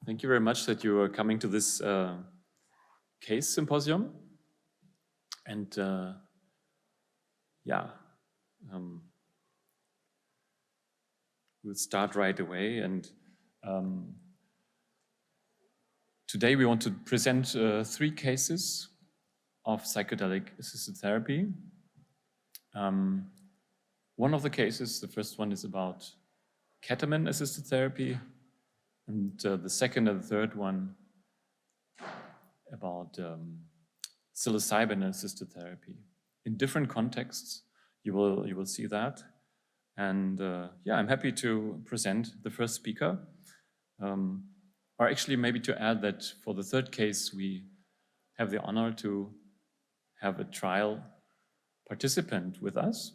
Thank you very much that you are coming to this case symposium. And we'll start right away. And today we want to present 3 cases of psychedelic-assisted therapy. One of the cases, the first one, is about ketamine-assisted therapy, and the second and the third one about psilocybin-assisted therapy. In different contexts, you will see that. And I'm happy to present the first speaker. Or actually, maybe to add that for the third case, we have the honor to have a trial participant with us.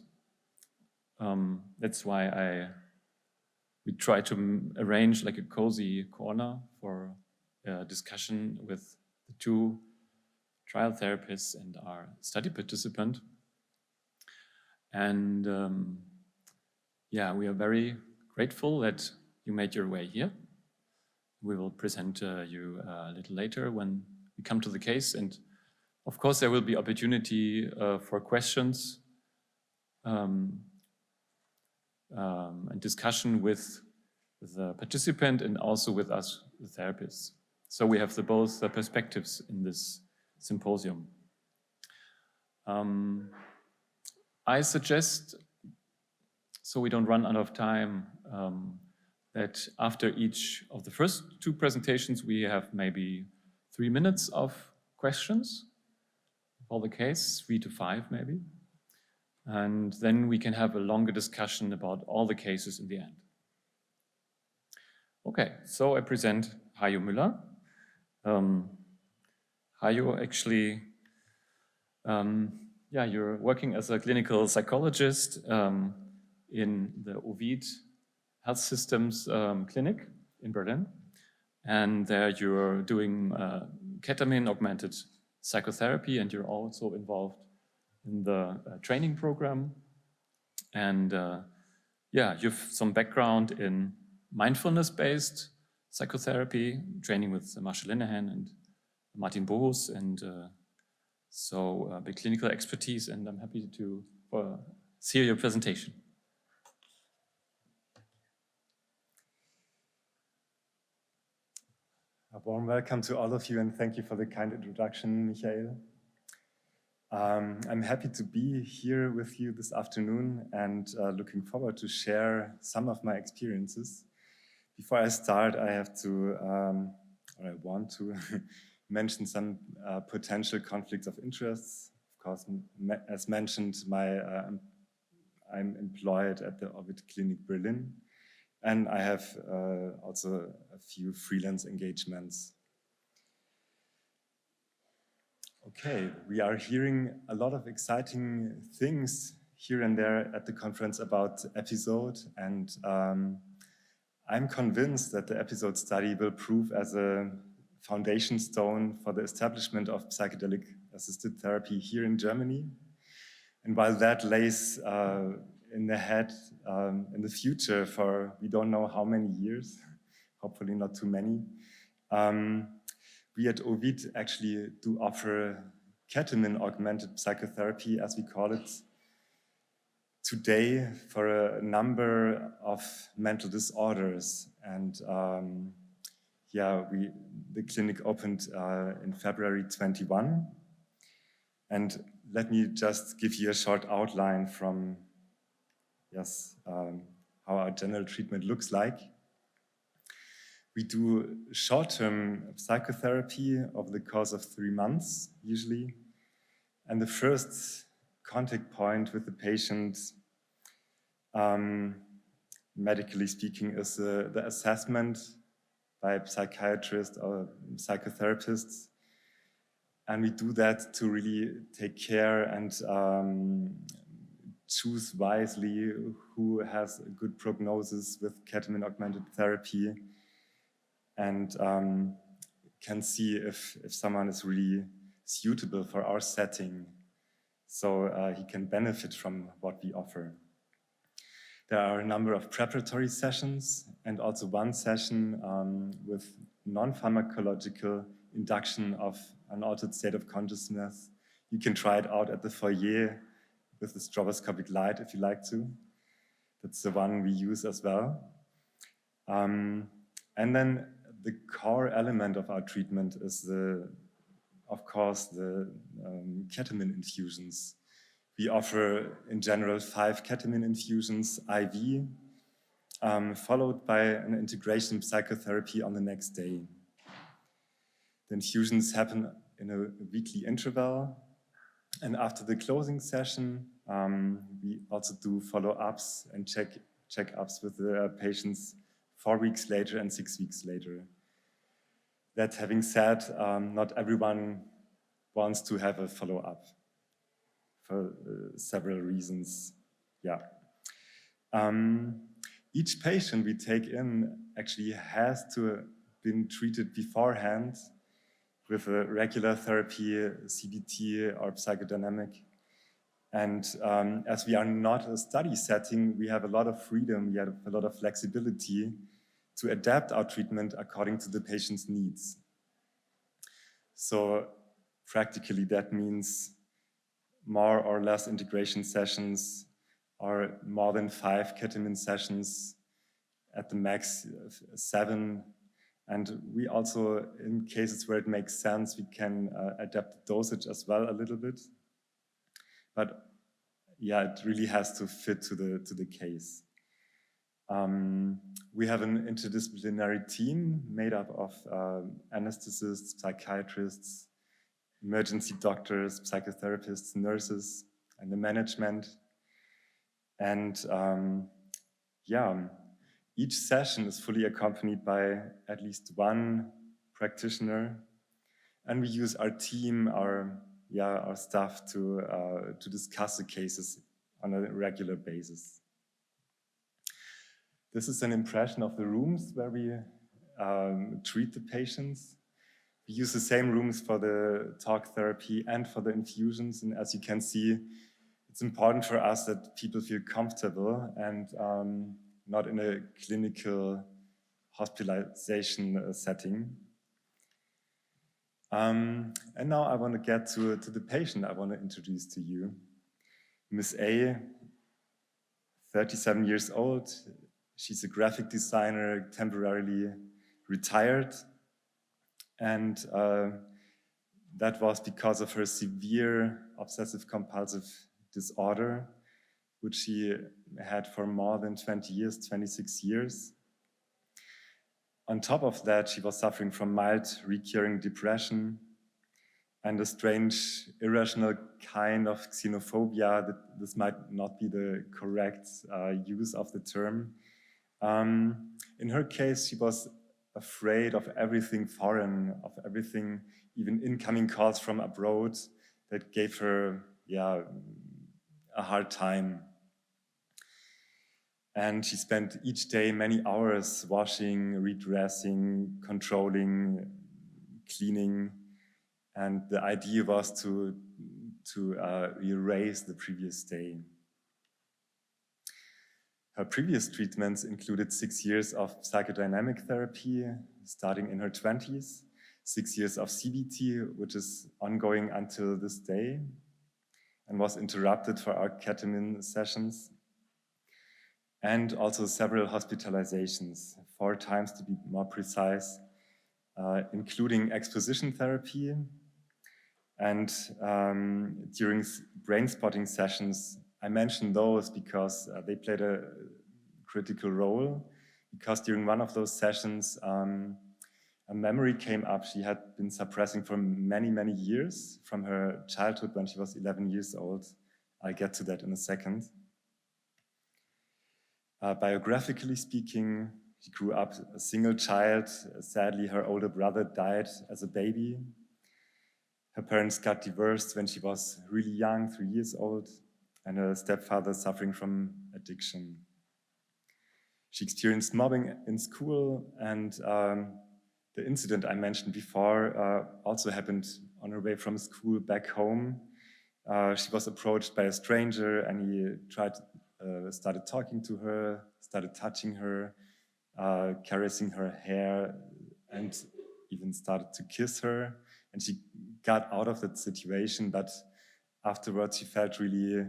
That's why we try to arrange like a cozy corner for a discussion with the 2 trial therapists and our study participant. And we are very grateful that you made your way here. We will present you a little later when we come to the case. And of course, there will be opportunity for questions and discussion with the participant and also with us, the therapists. So we have both perspectives in this symposium. I suggest, so we don't run out of time, that after each of the first 2 presentations, we have maybe 3 minutes of questions for the case, 3 to 5 maybe. And then we can have a longer discussion about all the cases in the end. Okay, so I present Hajo Müller. Hajo, actually, you're working as a clinical psychologist in the OVID Health Systems Clinic in Berlin. And there you're doing ketamine-augmented psychotherapy, and you're also involved in the training program. And you've some background in mindfulness-based psychotherapy, training with Marshall Linehan and Martin Bohus, and big clinical expertise, and I'm happy to hear your presentation. A warm welcome to all of you, and thank you for the kind introduction, Michael. I'm happy to be here with you this afternoon and looking forward to share some of my experiences. Before I start, I have to, or I want to, mention some potential conflicts of interests. Of course, as mentioned, I'm employed at the OVID Clinic Berlin, and I have also a few freelance engagements. Okay, we are hearing a lot of exciting things here and there at the conference about EPIsoDE, and I'm convinced that the EPIsoDE study will prove as a foundation stone for the establishment of psychedelic-assisted therapy here in Germany. And while that lays in the future for we don't know how many years, hopefully not too many, we at OVID actually do offer ketamine-augmented psychotherapy, as we call it, today for a number of mental disorders. And the clinic opened in February 21. And let me just give you a short outline from how our general treatment looks like. We do short-term psychotherapy over the course of 3 months, usually. And the first contact point with the patient, medically speaking, is the assessment by a psychiatrist or psychotherapists. And we do that to really take care and choose wisely who has a good prognosis with ketamine-augmented therapy, and can see if someone is really suitable for our setting, so he can benefit from what we offer. There are a number of preparatory sessions and also one session with non-pharmacological induction of an altered state of consciousness. You can try it out at the foyer with the stroboscopic light if you like to. That's the one we use as well. And then the core element of our treatment is of course, the ketamine infusions. We offer, in general, 5 ketamine infusions IV, followed by an integration psychotherapy on the next day. The infusions happen in a weekly interval, and after the closing session, we also do follow-ups and check-ups with the patients 4 weeks later and 6 weeks later. That having said, not everyone wants to have a follow-up for several reasons. Yeah. Each patient we take in actually has to have been treated beforehand with a regular therapy, CBT or psychodynamic. And as we are not a study setting, we have a lot of freedom, we have a lot of flexibility to adapt our treatment according to the patient's needs. So practically that means more or less integration sessions or more than 5 ketamine sessions, at the max 7. And we also, in cases where it makes sense, we can adapt the dosage as well a little bit. But yeah, it really has to fit to the case. We have an interdisciplinary team made up of anesthetists, psychiatrists, emergency doctors, psychotherapists, nurses, and the management. And yeah, each session is fully accompanied by at least one practitioner. And we use our team, our staff to discuss the cases on a regular basis. This is an impression of the rooms where we treat the patients. We use the same rooms for the talk therapy and for the infusions. And as you can see, it's important for us that people feel comfortable and not in a clinical hospitalization setting. And now I want to get to the patient I want to introduce to you. Miss A, 37 years old. She's a graphic designer, temporarily retired. And that was because of her severe obsessive-compulsive disorder, which she had for more than 20 years, 26 years. On top of that, she was suffering from mild recurring depression and a strange, irrational kind of xenophobia. That this might not be the correct use of the term. In her case, she was afraid of everything foreign, of everything, even incoming calls from abroad, that gave her, a hard time. And she spent each day many hours washing, redressing, controlling, cleaning. And the idea was to erase the previous day. Her previous treatments included 6 years of psychodynamic therapy, starting in her 20s, 6 years of CBT, which is ongoing until this day, and was interrupted for our ketamine sessions, and also several hospitalizations, 4 times to be more precise, including exposition therapy. And during brain spotting sessions, I mentioned those because they played a critical role, because during one of those sessions, a memory came up she had been suppressing for many, many years from her childhood when she was 11 years old. I'll get to that in a second. Biographically speaking, she grew up a single child. Sadly, her older brother died as a baby. Her parents got divorced when she was really young, 3 years old, and her stepfather suffering from addiction. She experienced mobbing in school, and the incident I mentioned before also happened on her way from school back home. She was approached by a stranger, and he tried started talking to her, started touching her, caressing her hair, and even started to kiss her. And she got out of that situation, but afterwards she felt really,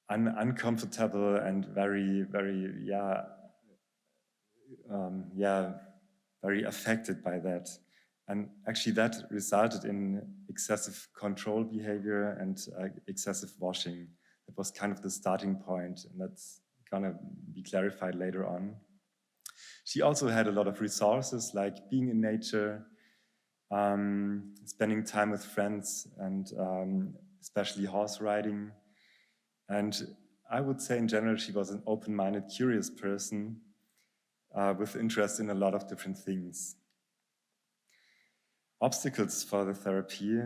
uncomfortable and very, very, very affected by that. And actually that resulted in excessive control behavior and excessive washing. That was kind of the starting point, and that's gonna be clarified later on. She also had a lot of resources, like being in nature, spending time with friends, and especially horse riding. And I would say in general, she was an open-minded, curious person with interest in a lot of different things. Obstacles for the therapy.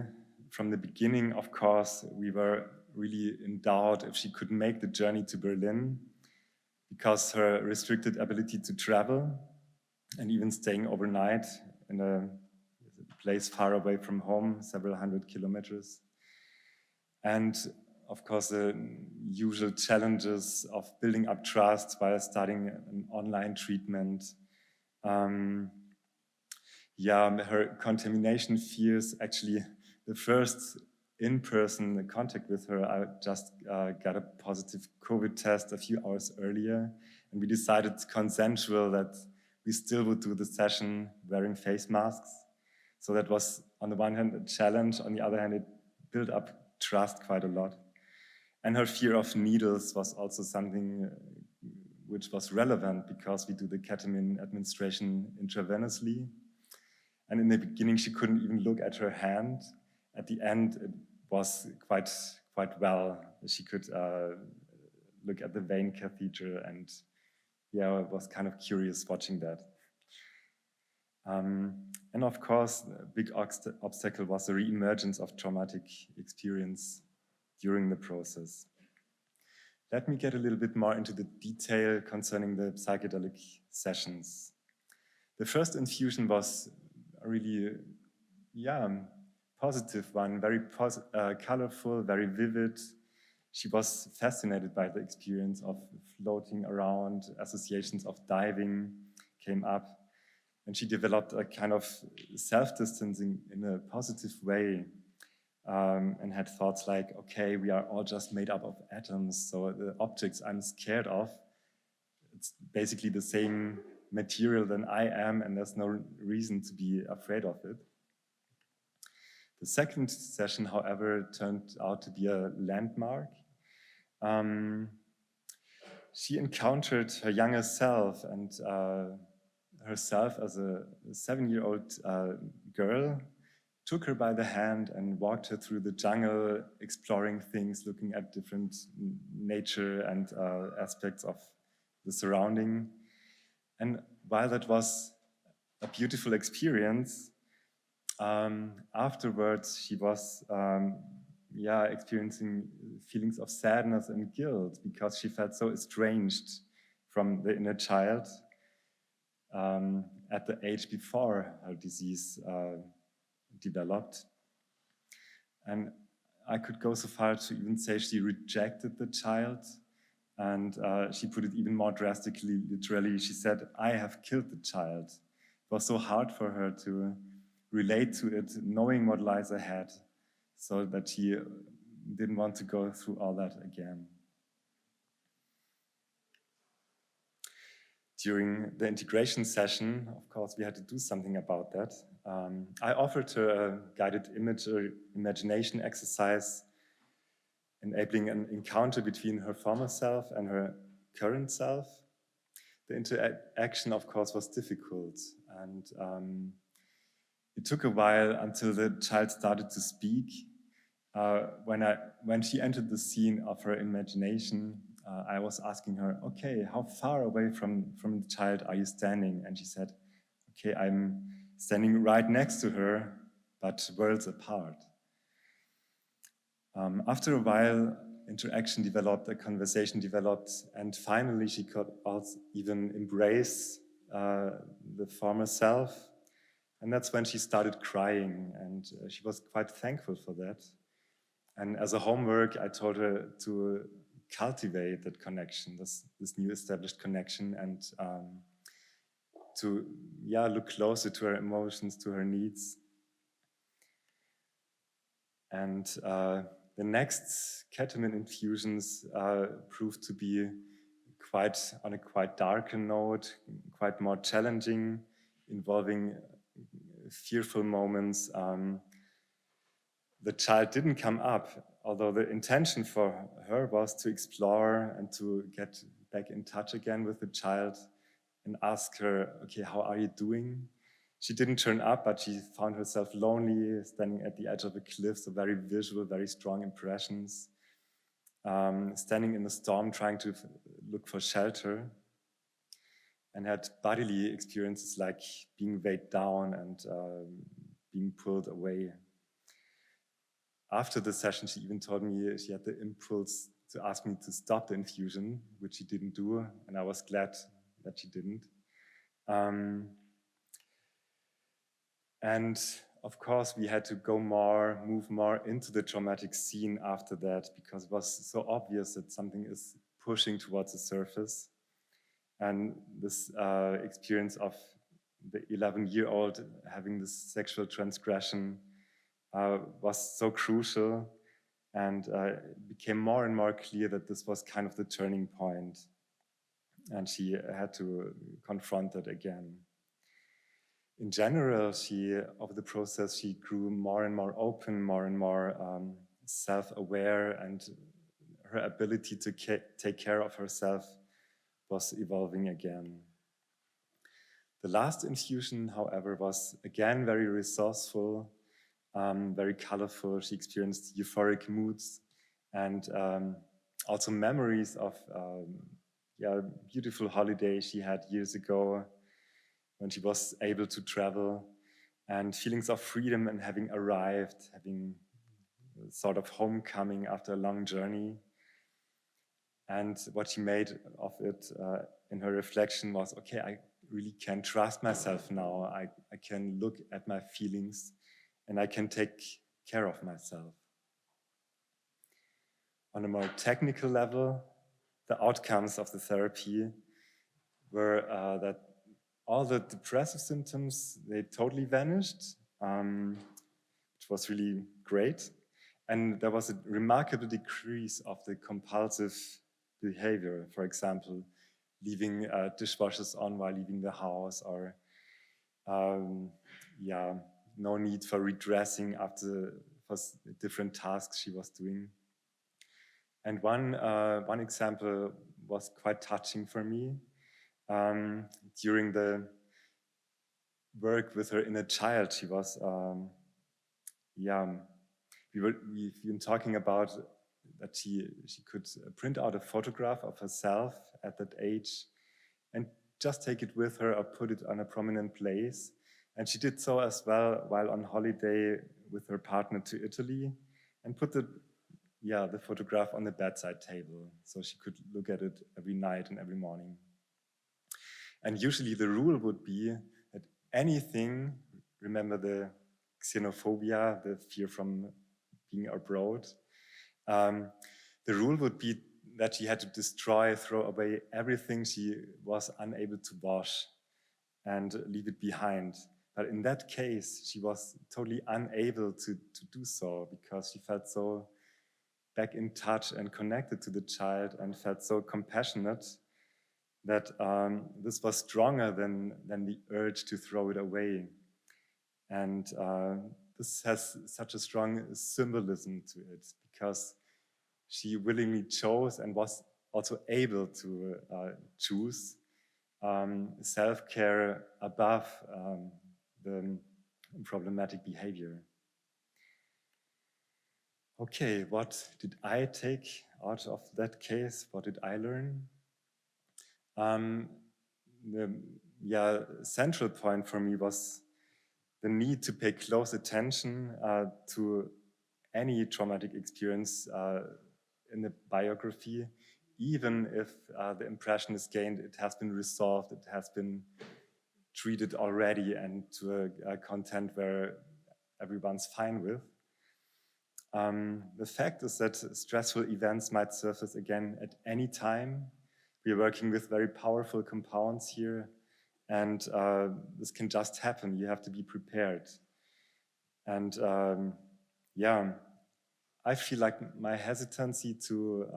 From the beginning, of course, we were really in doubt if she could make the journey to Berlin because her restricted ability to travel and even staying overnight in a place far away from home, several hundred kilometers. And of course, the usual challenges of building up trust while starting an online treatment. Her contamination fears. Actually, the first in-person contact with her, I just got a positive COVID test a few hours earlier, and we decided consensual that we still would do the session wearing face masks. So that was, on the one hand, a challenge. On the other hand, it built up trust quite a lot. And her fear of needles was also something which was relevant because we do the ketamine administration intravenously. And in the beginning, she couldn't even look at her hand. At the end, it was quite well. She could look at the vein catheter, and I was kind of curious watching that. And of course, a big obstacle was the re-emergence of traumatic experience during the process. Let me get a little bit more into the detail concerning the psychedelic sessions. The first infusion was a really, positive one, very colorful, very vivid. She was fascinated by the experience of floating around. Associations of diving came up, and she developed a kind of self-distancing in a positive way, and had thoughts like, okay, we are all just made up of atoms, so the objects I'm scared of, it's basically the same material than I am, and there's no reason to be afraid of it. The second session, however, turned out to be a landmark. She encountered her younger self, and herself as a 7-year-old girl, took her by the hand and walked her through the jungle, exploring things, looking at different nature and aspects of the surrounding. And while that was a beautiful experience, afterwards she was experiencing feelings of sadness and guilt because she felt so estranged from the inner child at the age before her disease developed. And I could go so far to even say she rejected the child, and she put it even more drastically, literally. She said, I have killed the child. It was so hard for her to relate to it, knowing what lies ahead, so that she didn't want to go through all that again. During the integration session, of course, we had to do something about that. I offered her a guided imagination exercise, enabling an encounter between her former self and her current self. The interaction, of course, was difficult, and it took a while until the child started to speak. When she entered the scene of her imagination, I was asking her, okay, how far away from the child are you standing? And she said, okay, I'm standing right next to her, but worlds apart. After a while, interaction developed, a conversation developed, and finally she could also even embrace the former self. And that's when she started crying, and she was quite thankful for that. And as a homework, I told her to cultivate that connection, this new established connection, and to look closer to her emotions, to her needs. And the next ketamine infusions proved to be on a quite darker note, quite more challenging, involving fearful moments. The child didn't come up, although the intention for her was to explore and to get back in touch again with the child and ask her, okay, how are you doing? She didn't turn up, but she found herself lonely, standing at the edge of a cliff, so very visual, very strong impressions. Standing in the storm, trying to look for shelter, and had bodily experiences like being weighed down and being pulled away. After the session, she even told me she had the impulse to ask me to stop the infusion, which she didn't do, and I was glad that she didn't. And of course, we had to move more into the traumatic scene after that, because it was so obvious that something is pushing towards the surface. And this experience of the 11-year-old having this sexual transgression was so crucial, and it became more and more clear that this was kind of the turning point, and she had to confront it again. In general, over the process, she grew more and more open, more and more self-aware, and her ability to take care of herself was evolving again. The last infusion, however, was again very resourceful, very colorful. She experienced euphoric moods and also memories of beautiful holiday she had years ago when she was able to travel, and feelings of freedom and having arrived, having a sort of homecoming after a long journey. And what she made of it in her reflection was, okay, I really can trust myself now. I can look at my feelings and I can take care of myself. On a more technical level, the outcomes of the therapy were that all the depressive symptoms, they totally vanished, which was really great. And there was a remarkable decrease of the compulsive behavior, for example, leaving dishwashers on while leaving the house, or no need for redressing for different tasks she was doing. And one example was quite touching for me. During the work with her inner child, she was, we've been talking about that she could print out a photograph of herself at that age and just take it with her or put it on a prominent place. And she did so as well while on holiday with her partner to Italy, and put the photograph on the bedside table so she could look at it every night and every morning. And usually the rule would be that anything, remember the xenophobia, the fear from being abroad, the rule would be that she had to throw away everything she was unable to wash and leave it behind. But in that case, she was totally unable to do so, because she felt so back in touch and connected to the child and felt so compassionate that this was stronger than the urge to throw it away. And this has such a strong symbolism to it, because she willingly chose and was also able to choose self-care above the problematic behavior. Okay, what did I take out of that case? What did I learn? The central point for me was the need to pay close attention to any traumatic experience in the biography, even if the impression is gained, it has been resolved, it has been treated already, and to a content where everyone's fine with. The fact is that stressful events might surface again at any time. We are working with very powerful compounds here, and this can just happen. You have to be prepared. And yeah, I feel like my hesitancy to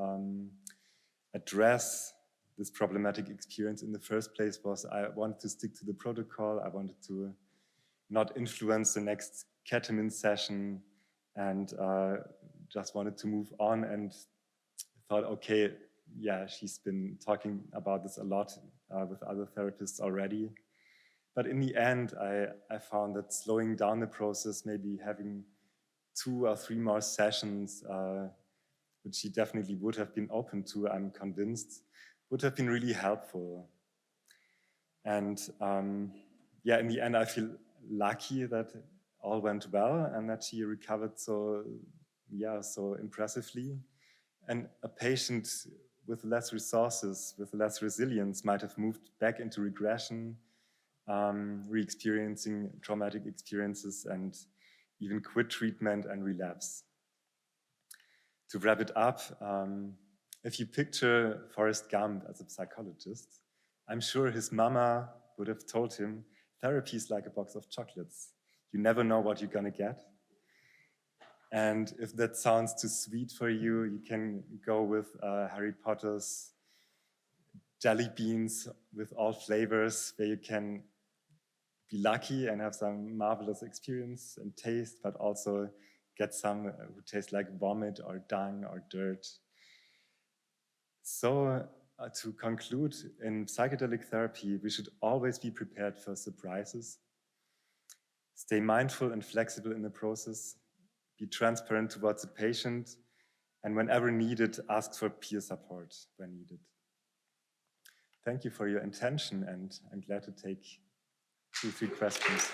address this problematic experience in the first place was I wanted to stick to the protocol. I wanted to not influence the next ketamine session, and just wanted to move on, and thought, okay, yeah, she's been talking about this a lot with other therapists already. But in the end, I found that slowing down the process, maybe having 2 or 3 more sessions, which she definitely would have been open to, I'm convinced, would have been really helpful. And yeah, in the end, I feel lucky that all went well and that she recovered so impressively. And a patient with less resources, with less resilience, might have moved back into regression, re-experiencing traumatic experiences, and even quit treatment and relapse. To wrap it up, if you picture Forrest Gump as a psychologist, I'm sure his mama would have told him, therapy is like a box of chocolates. You never know what you're gonna get. And if that sounds too sweet for you, you can go with Harry Potter's jelly beans with all flavors, where you can be lucky and have some marvelous experience and taste, but also get some who taste like vomit or dung or dirt. So to conclude, in psychedelic therapy, we should always be prepared for surprises. Stay mindful and flexible in the process. Be transparent towards the patient, and whenever needed, ask for peer support when needed. Thank you for your attention, and I'm glad to take 2 or 3 questions.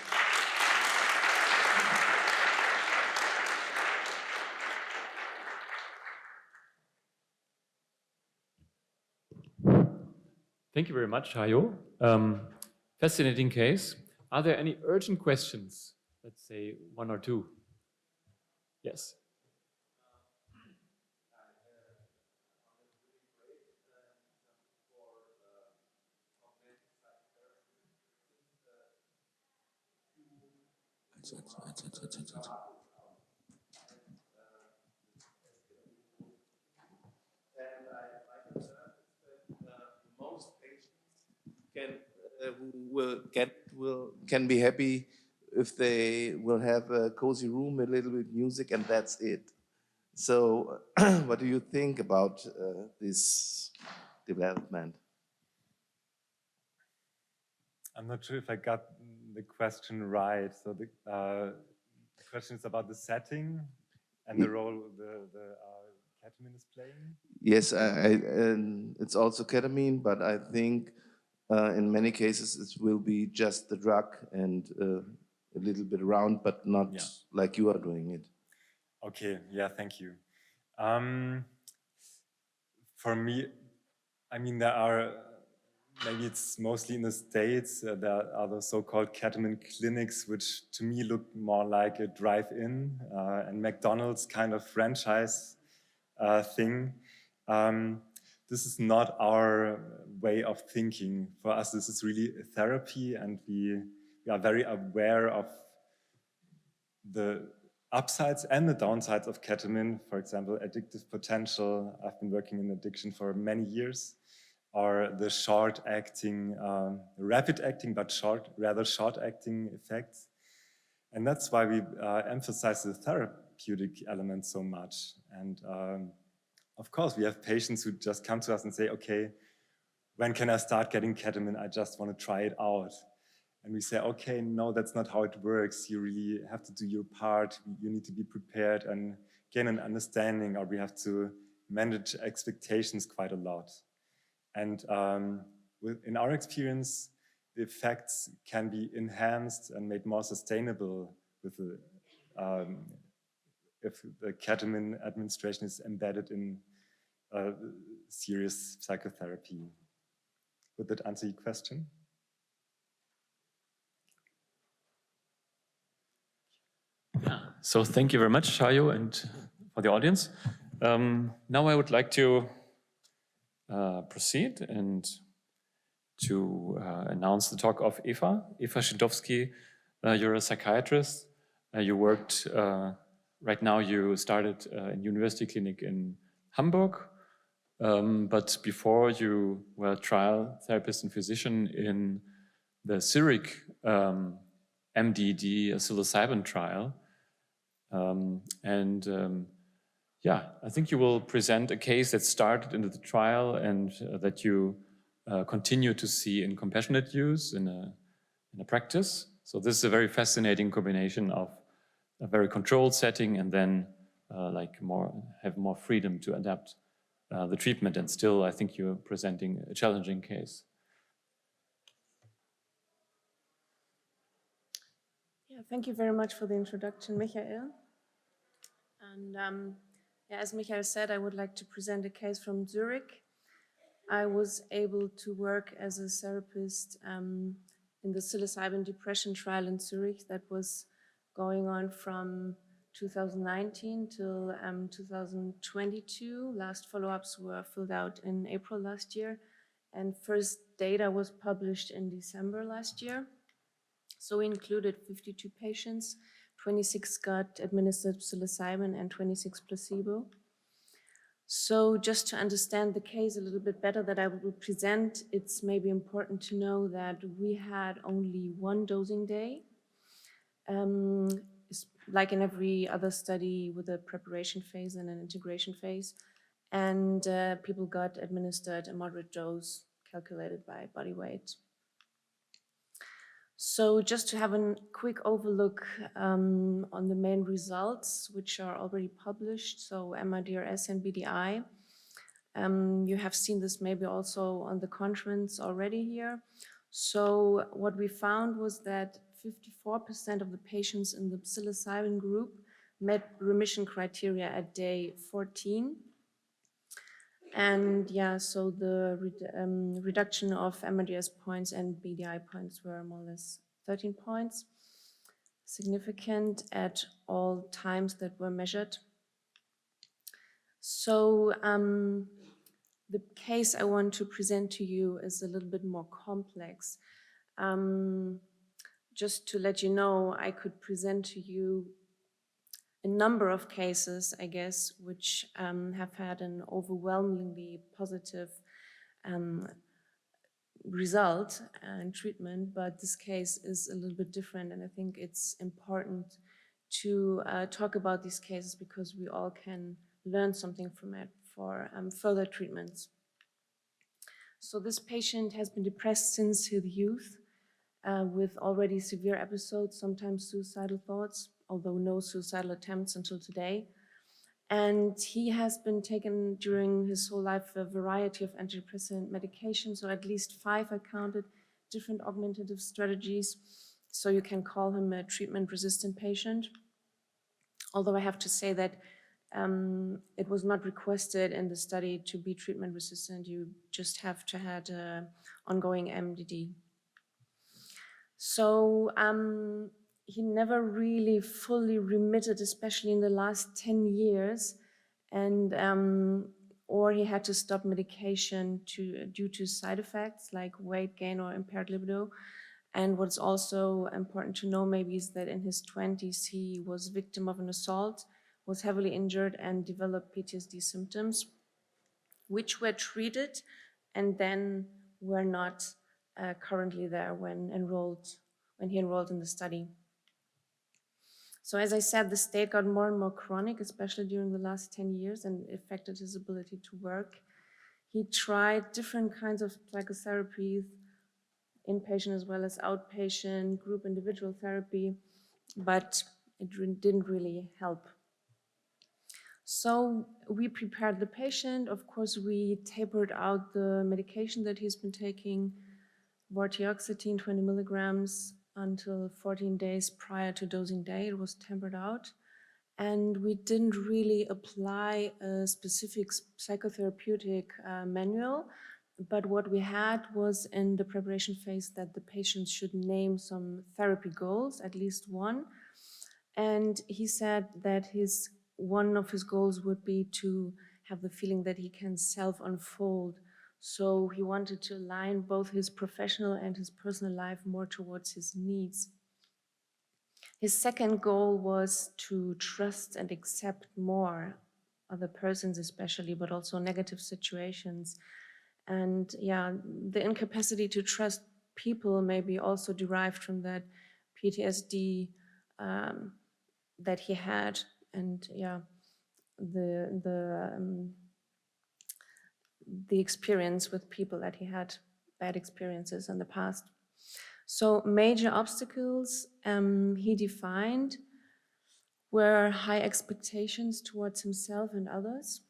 Thank you very much, Hayo. Fascinating case. Are there any urgent questions? Let's say 1 or 2. Yes. Most patients can be happy if they will have a cozy room, a little bit of music, and that's it. So, what do you think about this development? I'm not sure if I got the question right. So the question is about the setting and the role the ketamine is playing? Yes, and it's also ketamine, but I think in many cases it will be just the drug and a little bit around, but not like you are doing it. Okay, yeah, thank you. For me, I mean, there are, maybe it's mostly in the States, there are the so-called ketamine clinics, which to me look more like a drive-in and McDonald's kind of franchise thing. This is not our way of thinking. For us, this is really a therapy, and we are very aware of the upsides and the downsides of ketamine. For example, addictive potential. I've been working in addiction for many years. Or the short-acting, rapid-acting, but rather short-acting effects. And that's why we emphasize the therapeutic element so much. And of course, we have patients who just come to us and say, okay, when can I start getting ketamine? I just want to try it out. And we say, okay, no, that's not how it works. You really have to do your part. You need to be prepared and gain an understanding, or we have to manage expectations quite a lot. And in our experience, the effects can be enhanced and made more sustainable with if the ketamine administration is embedded in serious psychotherapy. Would that answer your question? Yeah. So thank you very much, Shayo, and for the audience. Now I would like to proceed and to announce the talk of Eva Szydowski. You're a psychiatrist. You worked, right now you started in University Clinic in Hamburg, but before you were a trial therapist and physician in the Zurich MDD psilocybin trial. Yeah, I think you will present a case that started into the trial and that you continue to see in compassionate use in a practice. So this is a very fascinating combination of a very controlled setting and then have more freedom to adapt the treatment. And still, I think you're presenting a challenging case. Yeah, thank you very much for the introduction, Michael. And yeah, as Michael said, I would like to present a case from Zurich. I was able to work as a therapist in the psilocybin depression trial in Zurich that was going on from 2019 till 2022. Last follow-ups were filled out in April last year, and first data was published in December last year. So we included 52 patients, 26 got administered psilocybin and 26 placebo. So just to understand the case a little bit better that I will present, it's maybe important to know that we had only one dosing day. It's like in every other study with a preparation phase and an integration phase. And people got administered a moderate dose calculated by body weight. So just to have a quick overlook on the main results, which are already published, so MRDRS and BDI. You have seen this maybe also on the conference already here. So what we found was that 54% of the patients in the psilocybin group met remission criteria at day 14. And yeah, so the reduction of MRDS points and BDI points were more or less 13 points, significant at all times that were measured. So the case I want to present to you is a little bit more complex. Just to let you know, I could present to you a number of cases, I guess, which have had an overwhelmingly positive result in treatment, but this case is a little bit different, and I think it's important to talk about these cases because we all can learn something from it for further treatments. So this patient has been depressed since his youth with already severe episodes, sometimes suicidal thoughts, although no suicidal attempts until today. And he has been taken during his whole life a variety of antidepressant medications, so at least 5 I counted, different augmentative strategies. So you can call him a treatment-resistant patient. Although I have to say that it was not requested in the study to be treatment-resistant. You just have to have ongoing MDD. So he never really fully remitted, especially in the last 10 years, and or he had to stop medication due to side effects like weight gain or impaired libido. And what's also important to know maybe is that in his 20s he was victim of an assault, was heavily injured and developed PTSD symptoms, which were treated and then were not currently there when he enrolled in the study. So as I said, the state got more and more chronic, especially during the last 10 years, and affected his ability to work. He tried different kinds of psychotherapies, inpatient as well as outpatient, group individual therapy, but it didn't really help. So we prepared the patient. Of course, we tapered out the medication that he's been taking, vortioxetine 20 milligrams, until 14 days prior to dosing day. It was tempered out. And we didn't really apply a specific psychotherapeutic manual, but what we had was in the preparation phase that the patient should name some therapy goals, at least one. And he said that his one of his goals would be to have the feeling that he can self-unfold. So he wanted to align both his professional and his personal life more towards his needs. His second goal was to trust and accept more other persons especially, but also negative situations. And yeah, the incapacity to trust people may be also derived from that PTSD that he had, and yeah, the experience with people that he had bad experiences in the past. So major obstacles he defined were high expectations towards himself and others.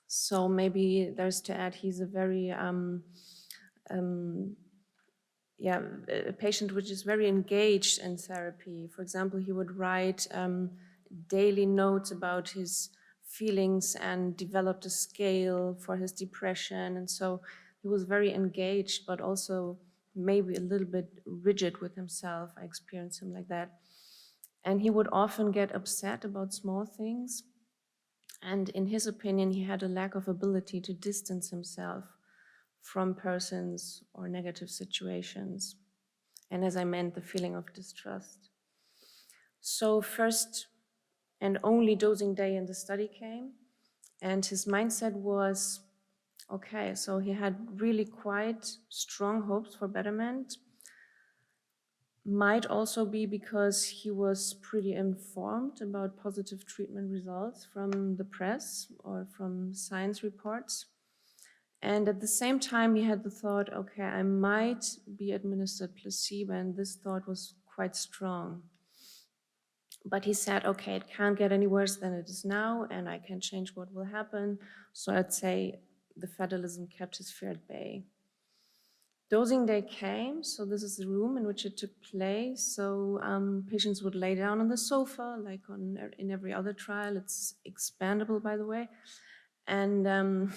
So maybe there's to add, he's a very a patient which is very engaged in therapy. For example, he would write daily notes about his feelings and developed a scale for his depression. And so he was very engaged, but also maybe a little bit rigid with himself. I experienced him like that. And he would often get upset about small things. And in his opinion, he had a lack of ability to distance himself from persons or negative situations. And as I meant, the feeling of distrust. So first and only dosing day in the study came, and his mindset was, okay, so he had really quite strong hopes for betterment. Might also be because he was pretty informed about positive treatment results from the press or from science reports. And at the same time, he had the thought, okay, I might be administered placebo, and this thought was quite strong. But he said, okay, it can't get any worse than it is now, and I can change what will happen. So I'd say the fatalism kept his fear at bay. Dosing day came, so this is the room in which it took place. So patients would lay down on the sofa, like in every other trial. It's expandable, by the way. And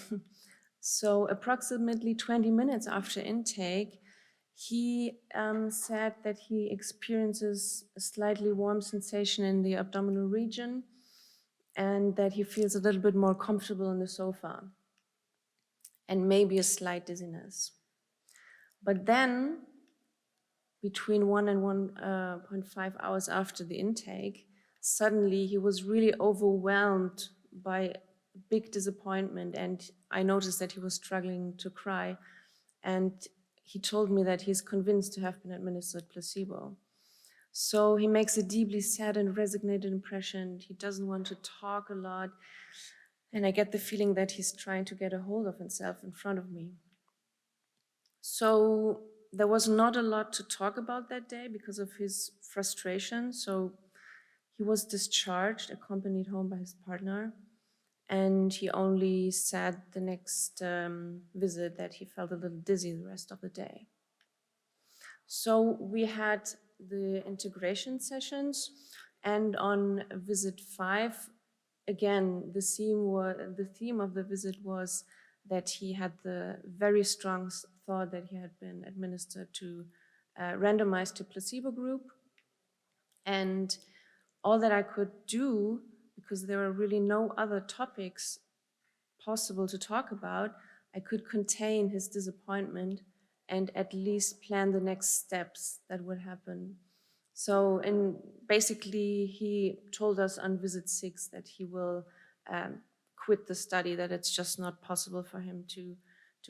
so approximately 20 minutes after intake, he said that he experiences a slightly warm sensation in the abdominal region and that he feels a little bit more comfortable on the sofa and maybe a slight dizziness. But then, between 1 and 1.5 hours after the intake, suddenly he was really overwhelmed by big disappointment, and I noticed that he was struggling to cry. And he told me that he's convinced to have been administered placebo. So he makes a deeply sad and resignated impression. He doesn't want to talk a lot. And I get the feeling that he's trying to get a hold of himself in front of me. So there was not a lot to talk about that day because of his frustration. So he was discharged, accompanied home by his partner. And he only said the next visit that he felt a little dizzy the rest of the day. So we had the integration sessions, and on visit 5, again, the theme of the visit was that he had the very strong thought that he had been administered to randomized to placebo group. And all that I could do, because there were really no other topics possible to talk about, I could contain his disappointment and at least plan the next steps that would happen. So basically, he told us on visit 6 that he will quit the study, that it's just not possible for him to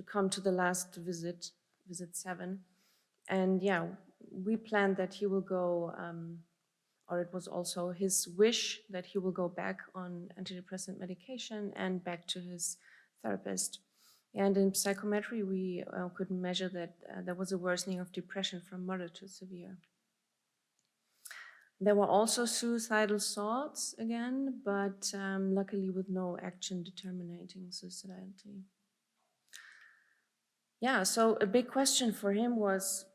come to the last visit, visit 7. And yeah, we planned that he will go, or it was also his wish that he will go back on antidepressant medication and back to his therapist. And in psychometry, we could measure that there was a worsening of depression from moderate to severe. There were also suicidal thoughts again, but luckily with no action determining suicidality. Yeah, so a big question for him was,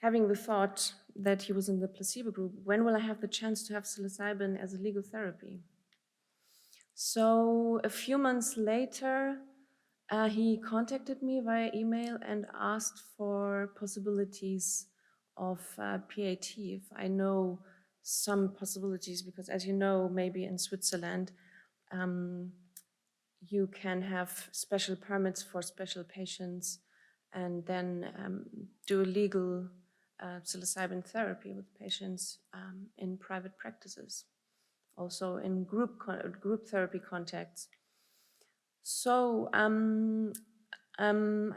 having the thought that he was in the placebo group, when will I have the chance to have psilocybin as a legal therapy? So a few months later, he contacted me via email and asked for possibilities of PAT, if I know some possibilities, because as you know, maybe in Switzerland, you can have special permits for special patients and then do legal psilocybin therapy with patients in private practices, also in group therapy contexts. So I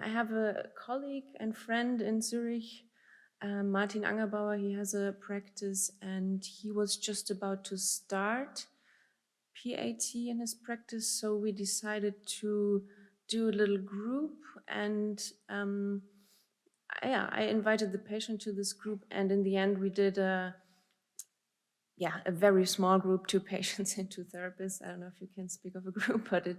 have a colleague and friend in Zurich, Martin Angerbauer. He has a practice and he was just about to start PAT in his practice, so we decided to do a little group, and I invited the patient to this group, and in the end we did a very small group, 2 patients and 2 therapists. I don't know if you can speak of a group, but it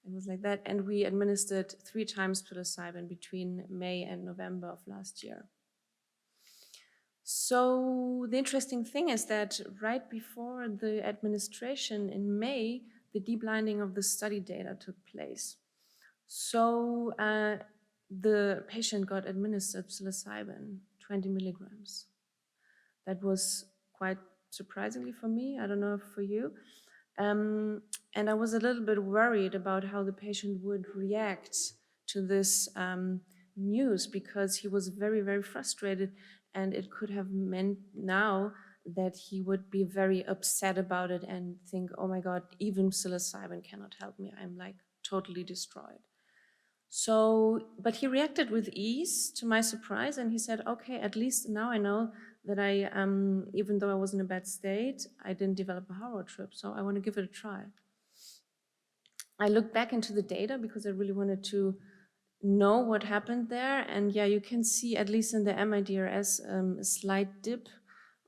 was like that, and we administered 3 times psilocybin between May and November of last year. So the interesting thing is that right before the administration in May, the deblinding of the study data took place. So the patient got administered psilocybin, 20 milligrams. That was quite surprisingly for me. I don't know if for you. And I was a little bit worried about how the patient would react to this news, because he was very, very frustrated. And it could have meant now that he would be very upset about it and think, oh my God, even psilocybin cannot help me. I'm like totally destroyed. So, but he reacted with ease to my surprise. And he said, okay, at least now I know that I, even though I was in a bad state, I didn't develop a horror trip. So I want to give it a try. I looked back into the data because I really wanted to know what happened there, and you can see, at least in the MIDRS, a slight dip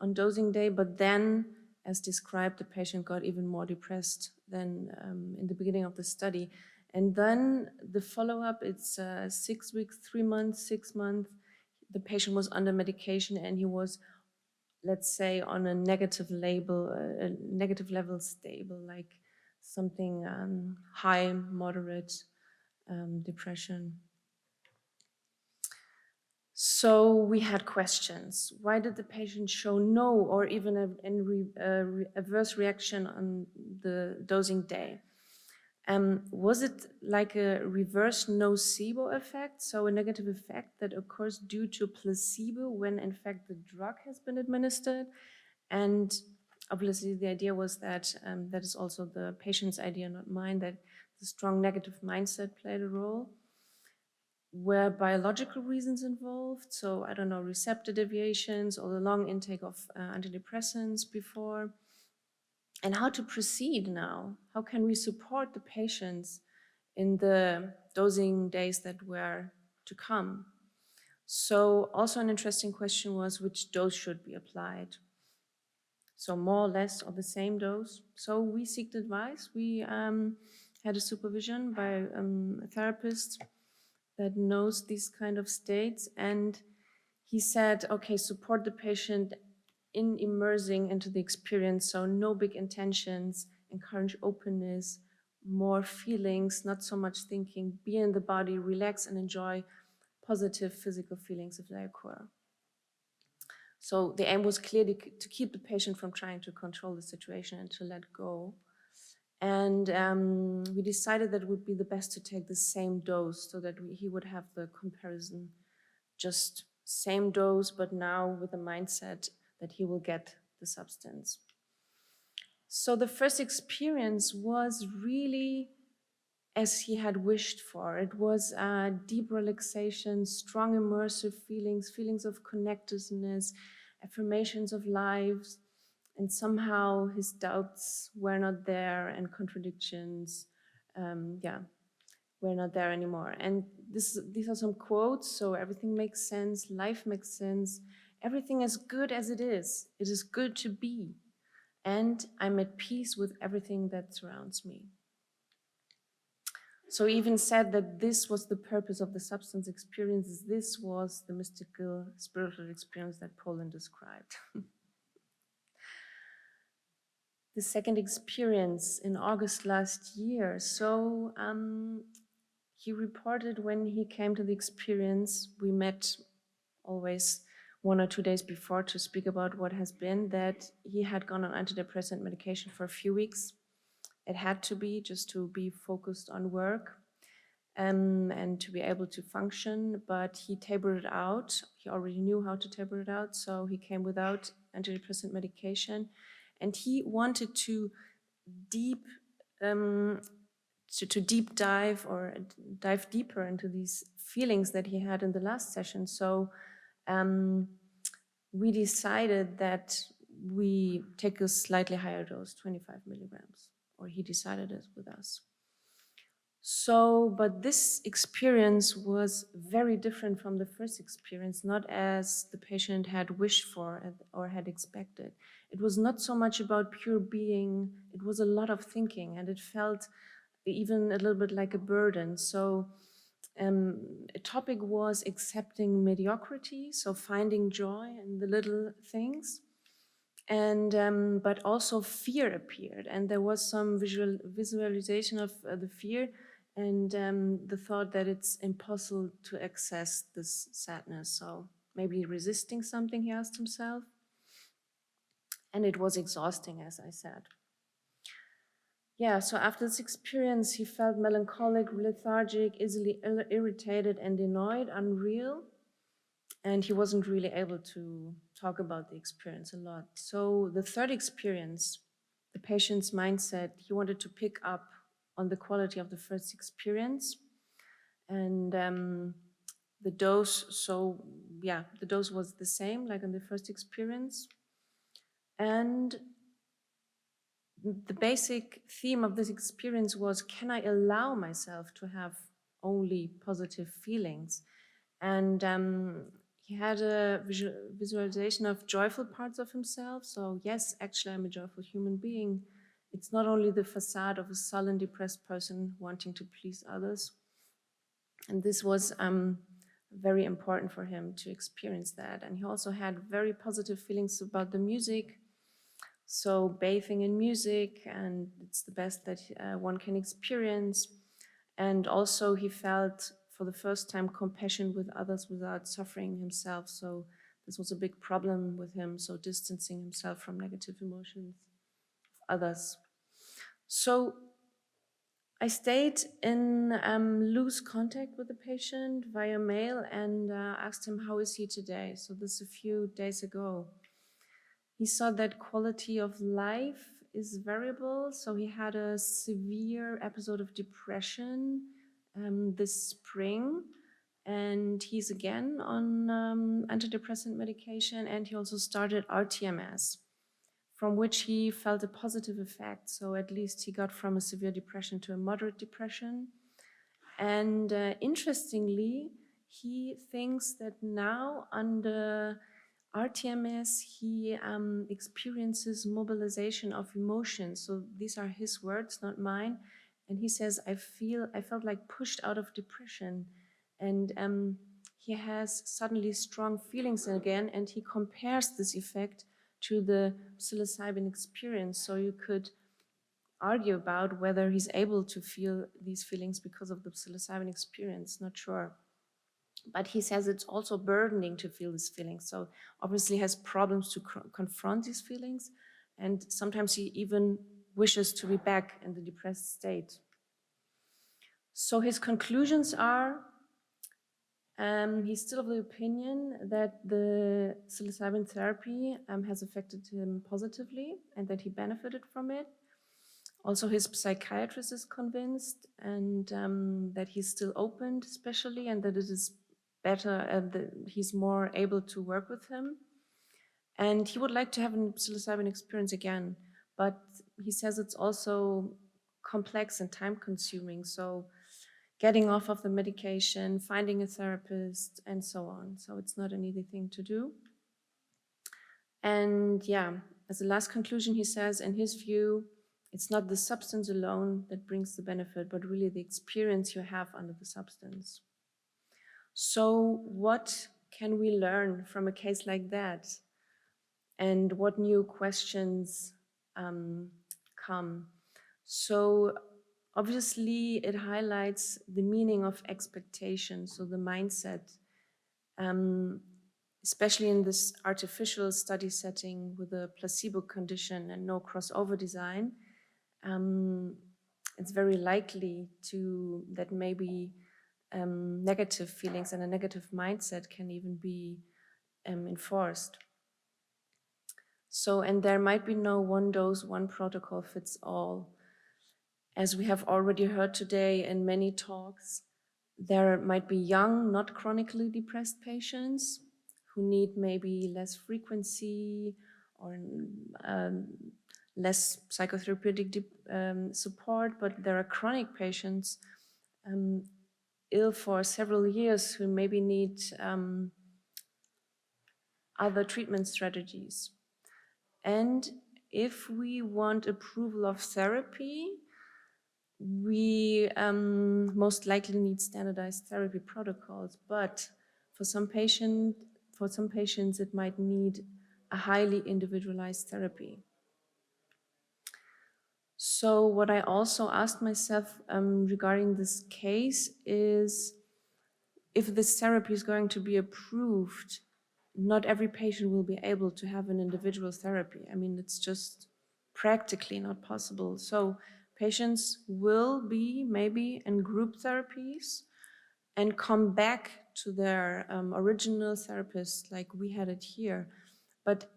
on dosing day, but then, as described, the patient got even more depressed than in the beginning of the study. And then the follow-up, it's 6 weeks, 3 months, 6 months. The patient was under medication and he was, let's say, on a negative level stable, like something high, moderate depression. So we had questions. Why did the patient show no or even a adverse reaction on the dosing day? Was it like a reverse nocebo effect, so a negative effect that occurs due to placebo when in fact the drug has been administered? And obviously the idea was that, that is also the patient's idea, not mine, that the strong negative mindset played a role. Were biological reasons involved? So I don't know, receptor deviations or the long intake of antidepressants before? And how to proceed now? How can we support the patients in the dosing days that were to come? So also an interesting question was, which dose should be applied? So more or less or the same dose. So we sought advice. We had a supervision by a therapist that knows these kind of states, and he said, okay, support the patient in immersing into the experience, so no big intentions, encourage openness, more feelings, not so much thinking, be in the body, relax and enjoy positive physical feelings if they occur. So the aim was clearly to keep the patient from trying to control the situation and to let go. And we decided that it would be the best to take the same dose so that he would have the comparison, just same dose, but now with the mindset that he will get the substance. So the first experience was really as he had wished for. It was deep relaxation, strong immersive feelings, feelings of connectedness, affirmations of lives, and somehow his doubts were not there and contradictions, were not there anymore. And these are some quotes. So everything makes sense, life makes sense, everything is good as it is good to be, and I'm at peace with everything that surrounds me. So he even said that this was the purpose of the substance experiences. This was the mystical, spiritual experience that Poland described. The second experience in August last year. So he reported when he came to the experience, we met always 1 or 2 days before to speak about what has been, that he had gone on antidepressant medication for a few weeks. It had to be just to be focused on work and to be able to function, but he tapered it out. He already knew how to taper it out, so he came without antidepressant medication, and he wanted to deep dive or dive deeper into these feelings that he had in the last session. So we decided that we take a slightly higher dose, 25 milligrams, or he decided it with us. So, but this experience was very different from the first experience, not as the patient had wished for or had expected. It was not so much about pure being, it was a lot of thinking, and it felt even a little bit like a burden. So a topic was accepting mediocrity, so finding joy in the little things. And but also fear appeared, and there was some visualization of the fear and the thought that it's impossible to access this sadness. So maybe resisting something, he asked himself. And it was exhausting, as I said. Yeah, so after this experience, he felt melancholic, lethargic, easily irritated and annoyed, unreal. And he wasn't really able to talk about the experience a lot. So the third experience, the patient's mindset, he wanted to pick up on the quality of the first experience. And the dose, so yeah, the dose was the same like in the first experience. And the basic theme of this experience was, can I allow myself to have only positive feelings? And he had a visualization of joyful parts of himself. So yes, actually I'm a joyful human being. It's not only the facade of a sullen, depressed person wanting to please others. And this was very important for him to experience that. And he also had very positive feelings about the music. So bathing in music, and it's the best that one can experience. And also he felt for the first time compassion with others without suffering himself. So this was a big problem with him, so distancing himself from negative emotions of others. So I stayed in loose contact with the patient via mail and asked him, how is he today? So this a few days ago. He saw that quality of life is variable. So he had a severe episode of depression this spring, and he's again on antidepressant medication, and he also started RTMS, from which he felt a positive effect. So at least he got from a severe depression to a moderate depression. And interestingly, he thinks that now under RTMS, he experiences mobilization of emotions. So these are his words, not mine. And he says, I felt like pushed out of depression. And he has suddenly strong feelings again, and he compares this effect to the psilocybin experience. So you could argue about whether he's able to feel these feelings because of the psilocybin experience, not sure. But he says it's also burdening to feel these feelings. So obviously has problems to confront these feelings. And sometimes he even wishes to be back in the depressed state. So his conclusions are, he's still of the opinion that the psilocybin therapy has affected him positively and that he benefited from it. Also, his psychiatrist is convinced, and that he's still open, especially, and that it is better, that he's more able to work with him. And he would like to have a psilocybin experience again, but he says it's also complex and time-consuming. So getting off of the medication, finding a therapist, and so on. So it's not an easy thing to do. And yeah, as a last conclusion, he says, in his view, it's not the substance alone that brings the benefit, but really the experience you have under the substance. So what can we learn from a case like that? And what new questions come? So obviously it highlights the meaning of expectation, so the mindset. especially in this artificial study setting with a placebo condition and no crossover design, it's very likely that maybe negative feelings and a negative mindset can even be enforced. So, and there might be no one dose, one protocol fits all. As we have already heard today in many talks, there might be young, not chronically depressed patients who need maybe less frequency or less psychotherapeutic support, but there are chronic patients ill for several years who maybe need other treatment strategies. And if we want approval of therapy, we most likely need standardized therapy protocols, but for some patients it might need a highly individualized therapy. So what I also asked myself regarding this case is, if this therapy is going to be approved, not every patient will be able to have an individual therapy. I mean, it's just practically not possible. So patients will be maybe in group therapies and come back to their original therapist like we had it here. But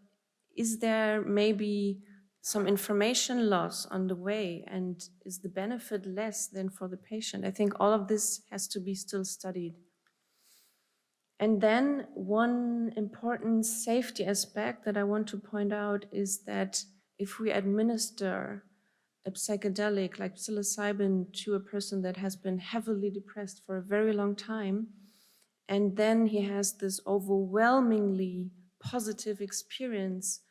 is there maybe some information loss on the way, and is the benefit less than for the patient? I think all of this has to be still studied. And then one important safety aspect that I want to point out is that if we administer a psychedelic like psilocybin to a person that has been heavily depressed for a very long time, and then he has this overwhelmingly positive experience,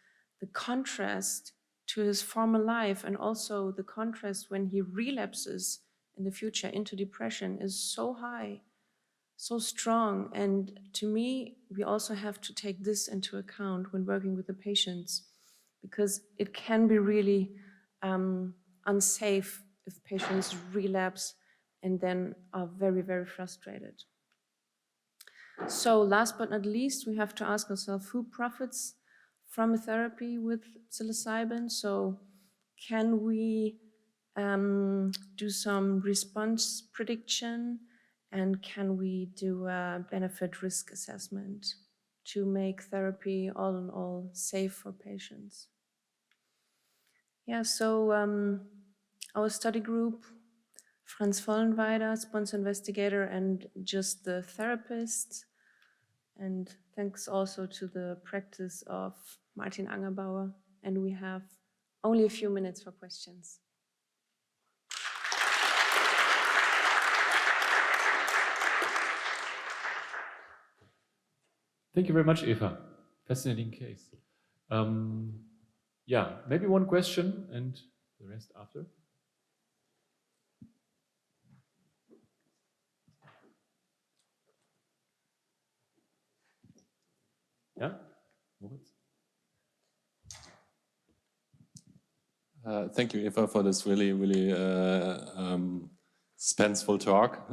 the contrast to his former life and also the contrast when he relapses in the future into depression is so high, so strong. And to me, we also have to take this into account when working with the patients, because it can be really unsafe if patients relapse and then are very, very frustrated. So last but not least, we have to ask ourselves, who profits from a therapy with psilocybin? So can we do some response prediction, and can we do a benefit risk assessment to make therapy all in all safe for patients? Yeah, so our study group, Franz Vollenweider, sponsor investigator, and just the therapist. And thanks also to the practice of Martin Angerbauer. And we have only a few minutes for questions. Thank you very much, Eva. Fascinating case. Yeah, maybe one question and the rest after. Yeah, Moritz? Thank you, Eva, for this really, really suspenseful talk.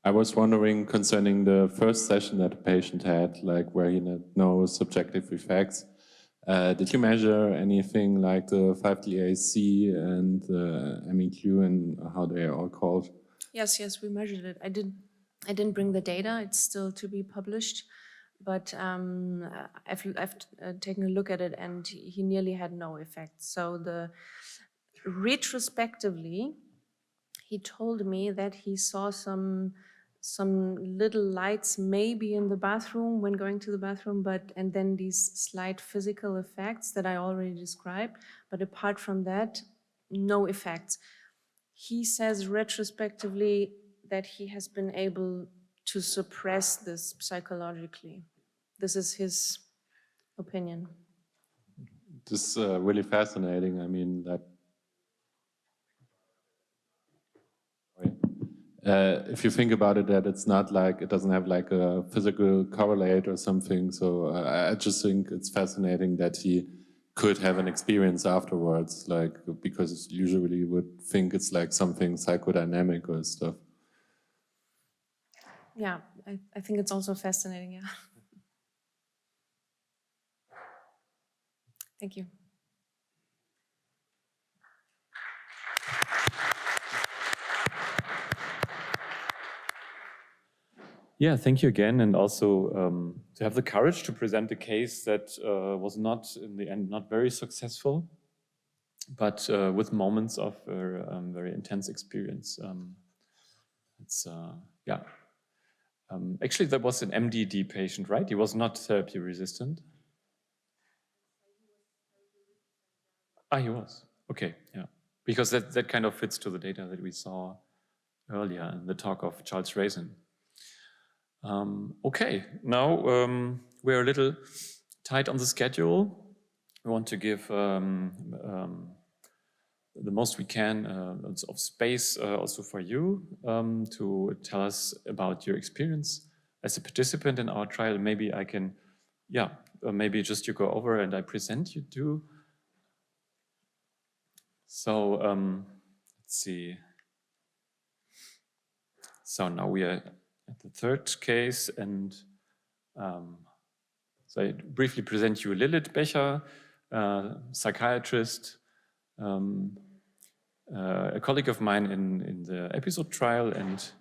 I was wondering concerning the first session that the patient had, like where he had no subjective effects. Did you measure anything like the 5-DAC and the MEQ and how they are all called? Yes, we measured it. I didn't bring the data. It's still to be published. But I've taken a look at it, and he nearly had no effect. So retrospectively, he told me that he saw some little lights maybe in the bathroom when going to the bathroom, and then these slight physical effects that I already described. But apart from that, no effects. He says retrospectively that he has been able to suppress this psychologically. This is his opinion. This is really fascinating. I mean, that if you think about it, that it's not like, it doesn't have like a physical correlate or something. So I just think it's fascinating that he could have an experience afterwards, like, because usually you would think it's like something psychodynamic or stuff. yeah, I think it's also fascinating. Yeah. Thank you. Yeah, thank you again, and also to have the courage to present a case that was not, in the end, not very successful, but with moments of very intense experience. Yeah. Actually, that was an MDD patient, right? He was not therapy resistant. Ah, he was. Okay, yeah. Because that kind of fits to the data that we saw earlier in the talk of Charles Raisin. Okay, now we're a little tight on the schedule. We want to give the most we can of space also for you to tell us about your experience as a participant in our trial. Maybe I can, yeah, maybe just you go over and I present you too. So let's see. So now we are at the third case, and so I briefly present you Lilith Becher, psychiatrist, a colleague of mine in the EPIsoDE trial, and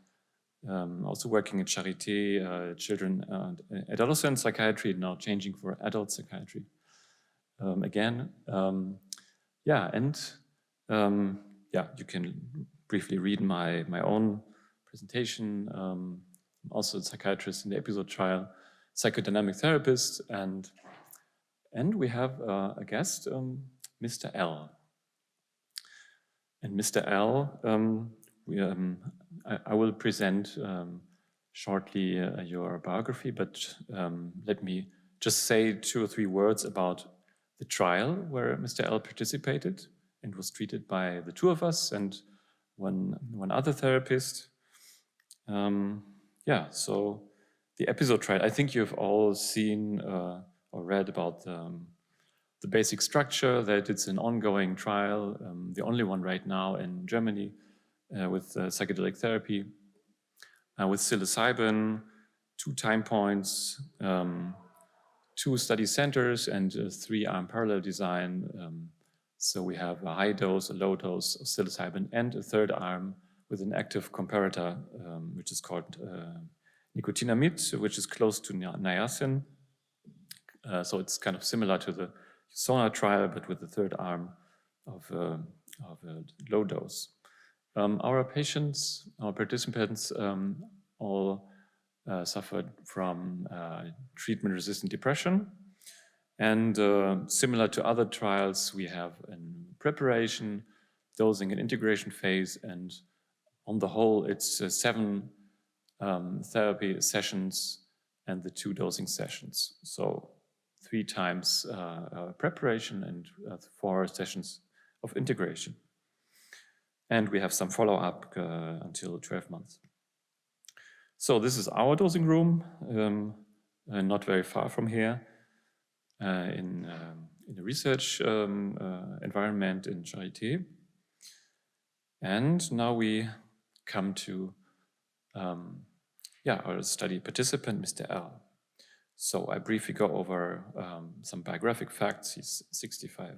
also working at Charité, children and adolescent psychiatry, now changing for adult psychiatry. Again, yeah, and yeah, you can briefly read my own presentation. I'm also a psychiatrist in the EPIsoDE trial, psychodynamic therapist, and we have a guest, Mr. L. And Mr. L, I will present shortly your biography, but let me just say 2 or 3 words about the trial where Mr. L participated and was treated by the 2 of us and one other therapist. Yeah, so the EPIsoDE trial, I think you've all seen or read about the basic structure, that it's an ongoing trial, the only one right now in Germany with psychedelic therapy, with psilocybin, 2 time points, 2 study centers, and a 3-arm parallel design. So we have a high dose, a low dose of psilocybin, and a 3rd arm with an active comparator, which is called nicotinamide, which is close to niacin. So it's kind of similar to the SONA trial, but with the 3rd arm of a low dose. Our patients, our participants, all suffered from treatment-resistant depression. And similar to other trials, we have a preparation, dosing, and integration phase. And on the whole, it's 7 therapy sessions and the 2 dosing sessions. So 3 times preparation and 4 sessions of integration. And we have some follow-up until 12 months. So this is our dosing room, not very far from here, in a research environment in Charité. And now we come to our study participant, Mr. L. So I briefly go over some biographic facts. He's 65,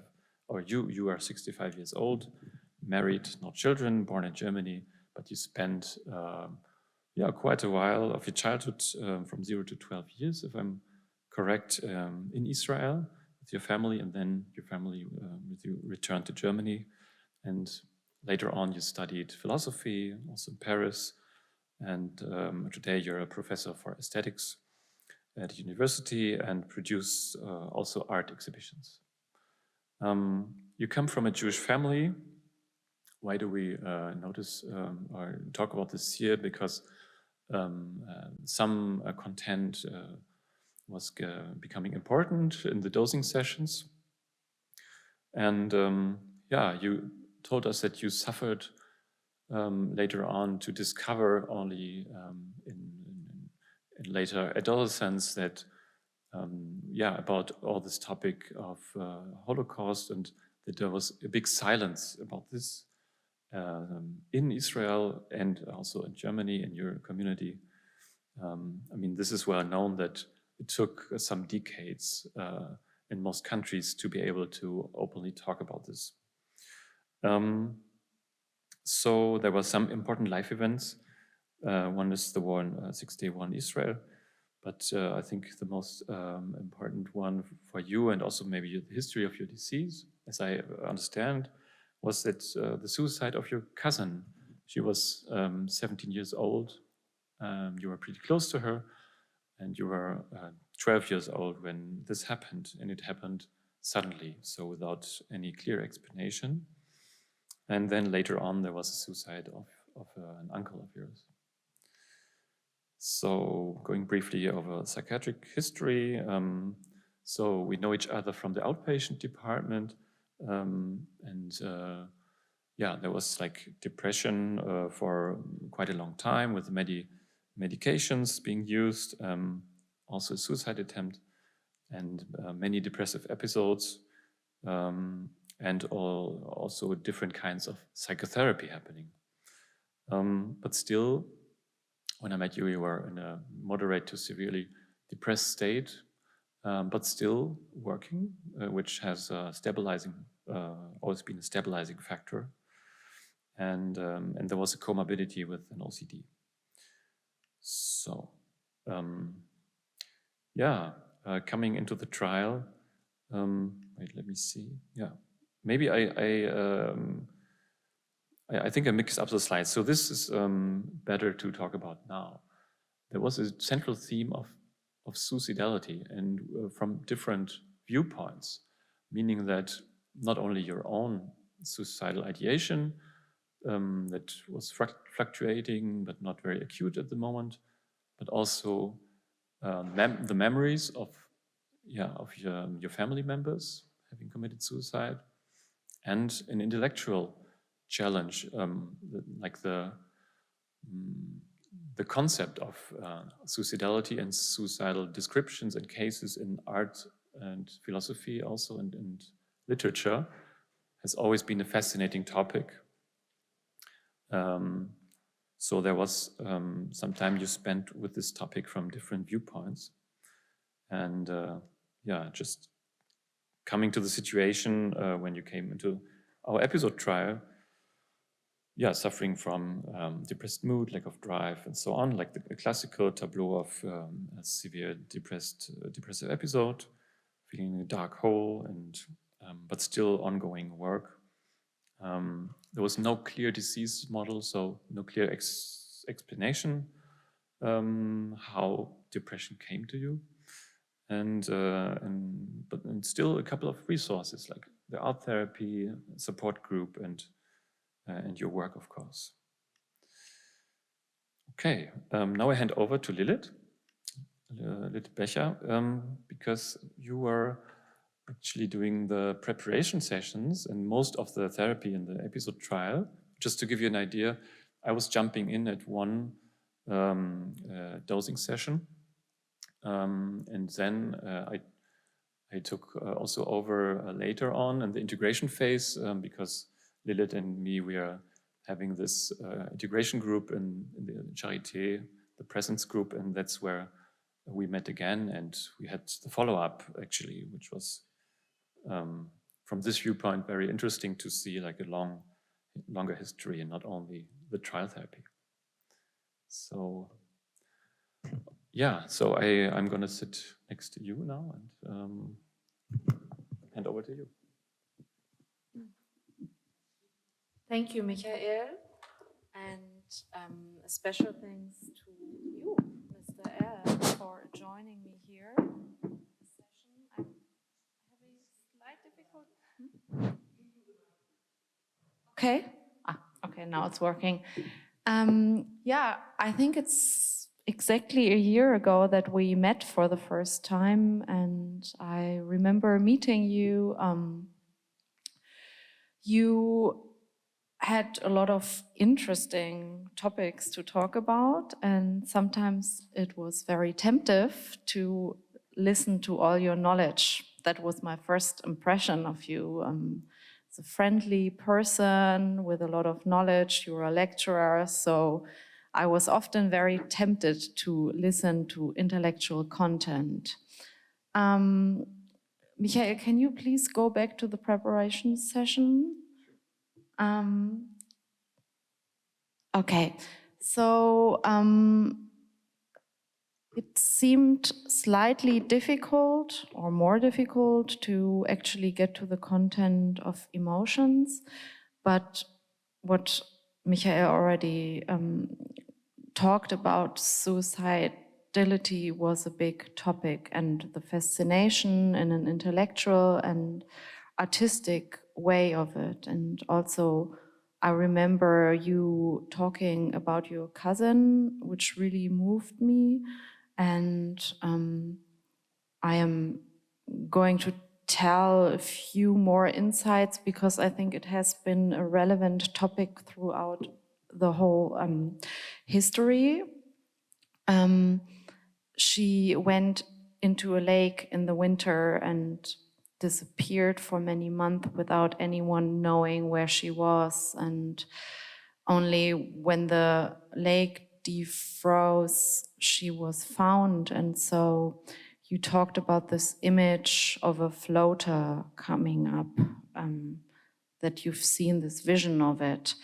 or you are 65 years old, married, no children, born in Germany, but you spent quite a while of your childhood, from 0 to 12 years, if I'm correct, in Israel with your family, and then your family with you returned to Germany. And later on you studied philosophy, also in Paris, and today you're a professor for aesthetics at university and produce also art exhibitions. You come from a Jewish family. Why do we notice or talk about this here? Because some content was becoming important in the dosing sessions. And you told us that you suffered later on to discover only in later adolescence that about all this topic of Holocaust, and that there was a big silence about this in Israel and also in Germany, in your community. I mean, this is well known that it took some decades in most countries to be able to openly talk about this. So there were some important life events. One is the war in 6-day-1 Israel, but I think the most important one for you, and also maybe the history of your disease, as I understand, was that the suicide of your cousin. She was 17 years old. You were pretty close to her, and you were 12 years old when this happened, and it happened suddenly, so without any clear explanation. And then later on, there was a suicide of an uncle of yours. So going briefly over psychiatric history, so we know each other from the outpatient department, yeah, there was like depression for quite a long time with medications being used, also a suicide attempt, and many depressive episodes, and also different kinds of psychotherapy happening. But still, when I met you, you were in a moderate to severely depressed state, but still working, which has always been a stabilizing factor. And there was a comorbidity with an OCD. So, yeah, coming into the trial, wait, let me see. Yeah, maybe I think I mixed up the slides. So this is better to talk about now. There was a central theme of suicidality, and from different viewpoints, meaning that not only your own suicidal ideation that was fluctuating but not very acute at the moment, but also the memories of your family members having committed suicide, and an intellectual challenge, like the concept of suicidality and suicidal descriptions and cases in art and philosophy also, and literature, has always been a fascinating topic. So there was some time you spent with this topic from different viewpoints. And yeah, just coming to the situation when you came into our EPIsoDE trial, yeah, suffering from depressed mood, lack of drive, and so on, like the classical tableau of a severe depressive episode, feeling in a dark hole, and but still ongoing work. There was no clear disease model, so no clear explanation how depression came to you, and still a couple of resources like the art therapy support group and your work, of course. Okay, now I hand over to Lilith Becher, because you were actually doing the preparation sessions and most of the therapy in the EPIsoDE trial. Just to give you an idea, I was jumping in at one dosing session, and then I took also over later on in the integration phase, because Lilith and me, we are having this integration group in the Charité, the presence group, and that's where we met again, and we had the follow-up actually, which was from this viewpoint very interesting to see like a longer history and not only the trial therapy. So yeah, so I'm going to sit next to you now and hand over to you. Thank you, Michael, and a special thanks to you, Mr. L, for joining me here. Session. I'm having slight difficulty. Okay. Okay. Now it's working. Yeah, I think it's exactly a year ago that we met for the first time, and I remember meeting you. You had a lot of interesting topics to talk about, and sometimes it was very temptive to listen to all your knowledge. That was my first impression of you. As a friendly person with a lot of knowledge, you were a lecturer, so I was often very tempted to listen to intellectual content. Michael, can you please go back to the preparation session? Okay, so it seemed slightly difficult or more difficult to actually get to the content of emotions, but what Michael already talked about, suicidality was a big topic, and the fascination in an intellectual and artistic way of it. And also I remember you talking about your cousin, which really moved me. And I am going to tell a few more insights because I think it has been a relevant topic throughout the whole history. She went into a lake in the winter and disappeared for many months without anyone knowing where she was, and only when the lake defroze she was found. And so you talked about this image of a floater coming up, that you've seen this vision of it.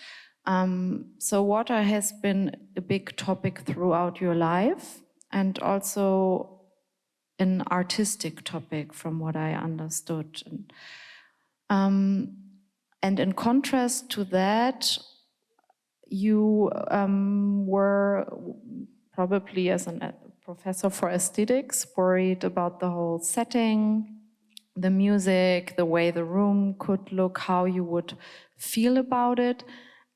So water has been a big topic throughout your life, and also an artistic topic from what I understood. And in contrast to that, you were probably, as a professor for aesthetics, worried about the whole setting, the music, the way the room could look, how you would feel about it,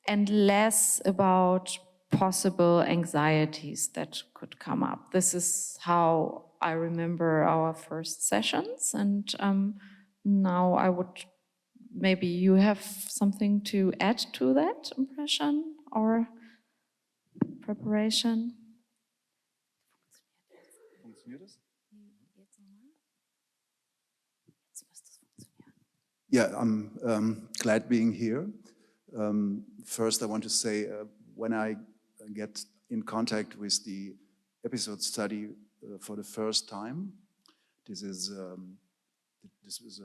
and less about possible anxieties that could come up. This is how I remember our first sessions, and now I would, maybe you have something to add to that impression or preparation? Yeah, I'm glad being here. First, I want to say, when I get in contact with the EPIsoDE study for the first time, this was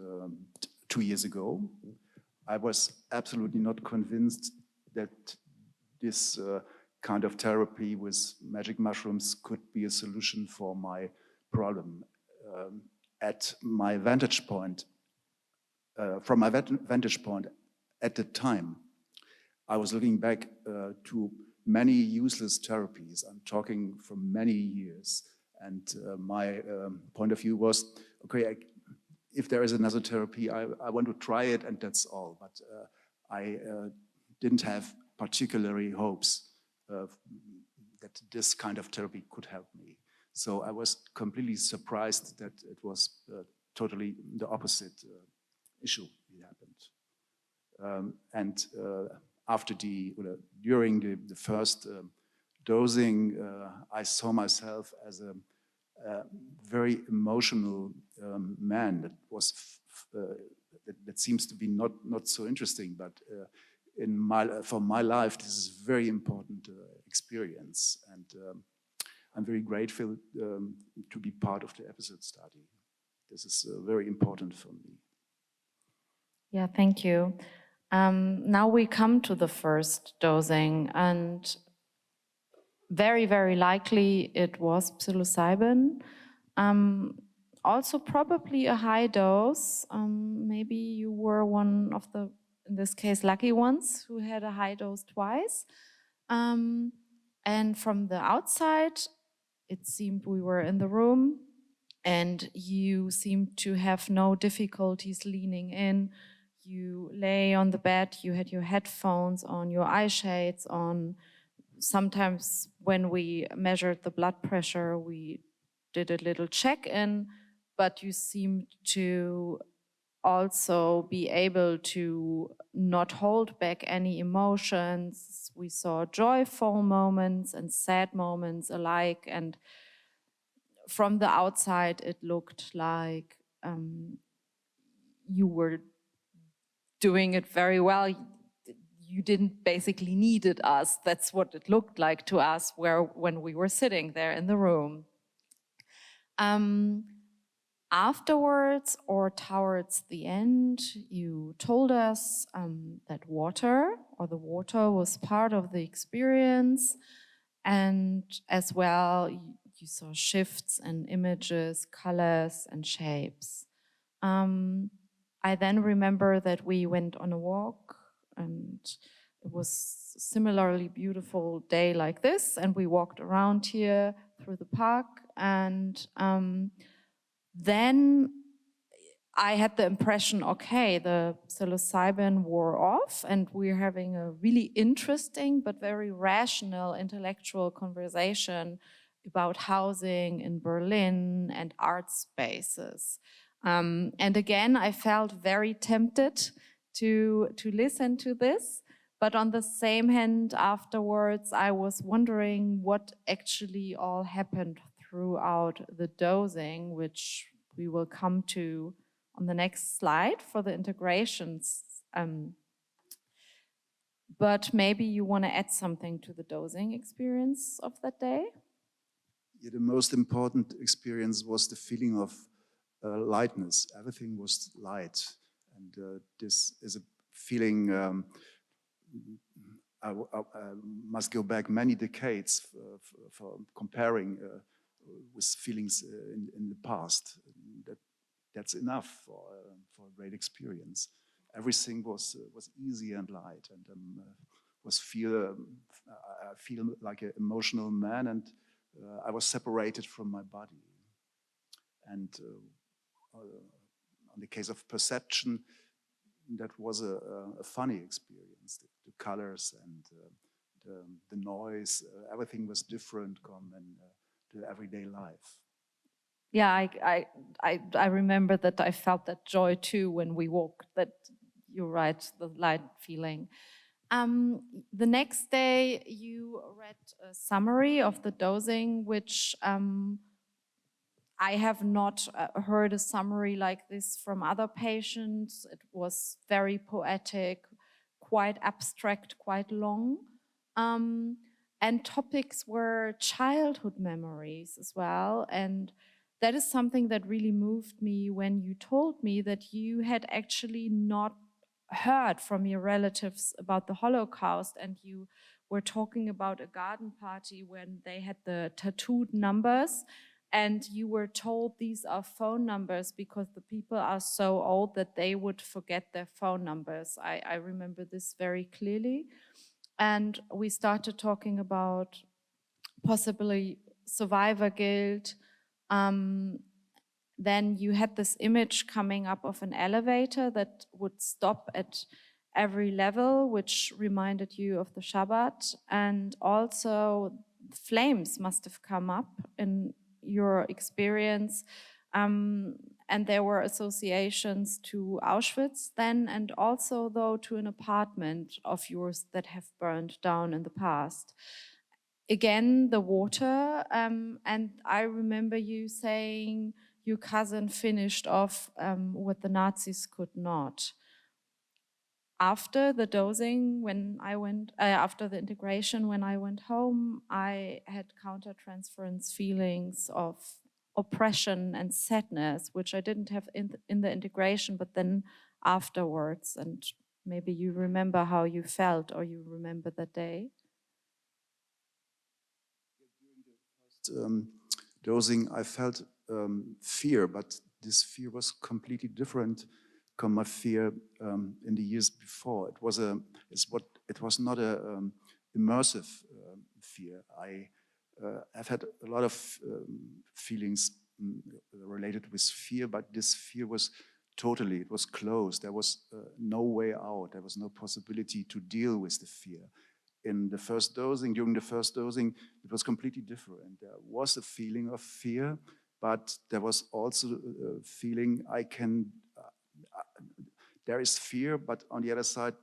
2 years ago, I was absolutely not convinced that this kind of therapy with magic mushrooms could be a solution for my problem. At my vantage point, from my vantage point at the time, I was looking back to many useless therapies. I'm talking for many years. And my point of view was, okay, if there is another therapy, I want to try it, and that's all. But I didn't have particularly hopes that this kind of therapy could help me. So I was completely surprised that it was totally the opposite issue that happened. After during the first dosing, I saw myself as a very emotional man. That was that seems to be not so interesting, but for my life, this is a very important experience, and I'm very grateful to be part of the EPIsoDE study. This is very important for me. Yeah, thank you. Now we come to the first dosing, and very, very likely it was psilocybin. Also probably a high dose. Maybe you were one of the, in this case, lucky ones who had a high dose twice. And from the outside, it seemed we were in the room and you seemed to have no difficulties leaning in. You lay on the bed, you had your headphones on, your eye shades on. Sometimes when we measured the blood pressure, we did a little check-in, but you seemed to also be able to not hold back any emotions. We saw joyful moments and sad moments alike, and from the outside it looked like you were doing it very well. you didn't basically needed us. That's what it looked like to us when we were sitting there in the room. Afterwards, or towards the end, you told us that the water was part of the experience, and as well you saw shifts in images, colors, and shapes. I then remember that we went on a walk, and it was a similarly beautiful day like this, and we walked around here through the park, and then I had the impression, okay, the psilocybin wore off and we're having a really interesting but very rational intellectual conversation about housing in Berlin and art spaces. And again, I felt very tempted to listen to this, but on the same hand, afterwards, I was wondering what actually all happened throughout the dosing, which we will come to on the next slide for the integrations. But maybe you want to add something to the dosing experience of that day? Yeah, the most important experience was the feeling of lightness. Everything was light. And this is a feeling I must go back many decades for comparing with feelings in the past. That's enough for a great experience. Everything was easy and light, and I feel like an emotional man, and I was separated from my body. And on the case of perception, that was a funny experience. The colors and the noise, everything was different compared to everyday life. Yeah, I remember that I felt that joy too when we walked, that you're right, the light feeling. The next day you read a summary of the dosing, which I have not heard a summary like this from other patients. It was very poetic, quite abstract, quite long. And topics were childhood memories as well. And that is something that really moved me when you told me that you had actually not heard from your relatives about the Holocaust, and you were talking about a garden party when they had the tattooed numbers, and you were told these are phone numbers because the people are so old that they would forget their phone numbers. I remember this very clearly. And we started talking about possibly survivor guilt. Then you had this image coming up of an elevator that would stop at every level, which reminded you of the Shabbat. And also flames must have come up in your experience. And there were associations to Auschwitz then, and also though to an apartment of yours that have burned down in the past. Again, the water, and I remember you saying your cousin finished off what the Nazis could not. After the dosing, when I went, after the integration, when I went home, I had countertransference feelings of oppression and sadness, which I didn't have in the integration, but then afterwards. And maybe you remember how you felt, or you remember that day. Dosing, I felt fear, but this fear was completely different from my fear in the years before. It was not a immersive fear. I have had a lot of feelings related with fear, but this fear was it was closed. There was no way out. There was no possibility to deal with the fear. During the first dosing, it was completely different. There was a feeling of fear, but there was also a feeling there is fear, but on the other side,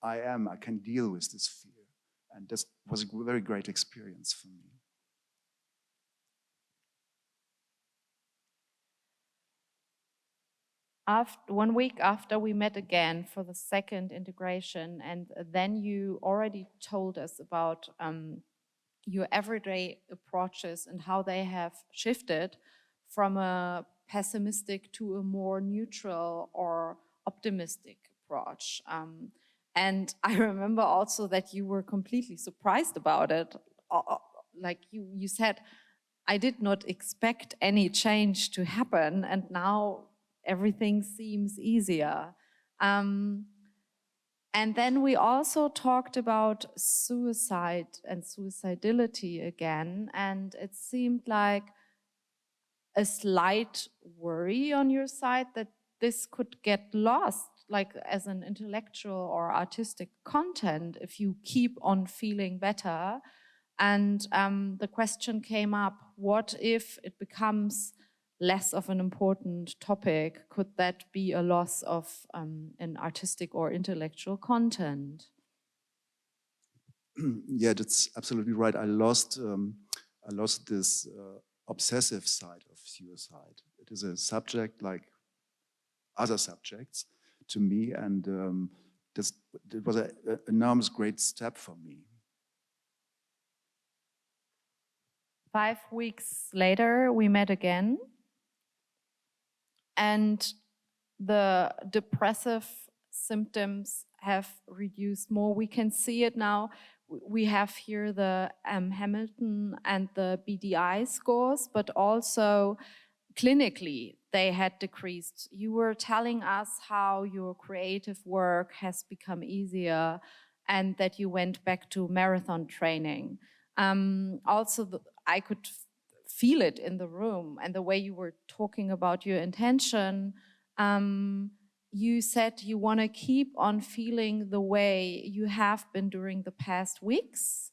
I can deal with this fear. And this was a very great experience for me. after 1 week after, we met again for the second integration, and then you already told us about your everyday approaches and how they have shifted from a pessimistic to a more neutral or optimistic approach. And I remember also that you were completely surprised about it. Like you said, I did not expect any change to happen, and now everything seems easier. And then we also talked about suicide and suicidality again, and it seemed like a slight worry on your side that this could get lost, like as an intellectual or artistic content, if you keep on feeling better. And the question came up, what if it becomes less of an important topic? Could that be a loss of an artistic or intellectual content? Yeah, that's absolutely right. I lost this obsessive side of suicide. It is a subject like other subjects to me, and it was an enormous great step for me. 5 weeks later, we met again, and the depressive symptoms have reduced more. We can see it now. We have here the Hamilton and the BDI scores, but also clinically they had decreased. You were telling us how your creative work has become easier and that you went back to marathon training. Also, I could feel it in the room, and the way you were talking about your intention. You said you want to keep on feeling the way you have been during the past weeks,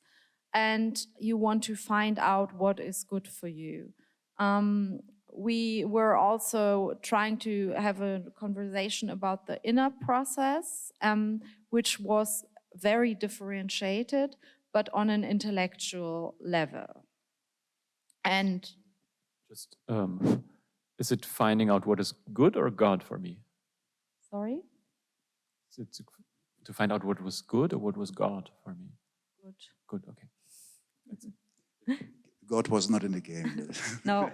and you want to find out what is good for you. We were also trying to have a conversation about the inner process, which was very differentiated, but on an intellectual level. And just, is it finding out what is good or God for me? Sorry? Is it to find out what was good or what was God for me? Good. Good, okay. That's it. God was not in the game. No.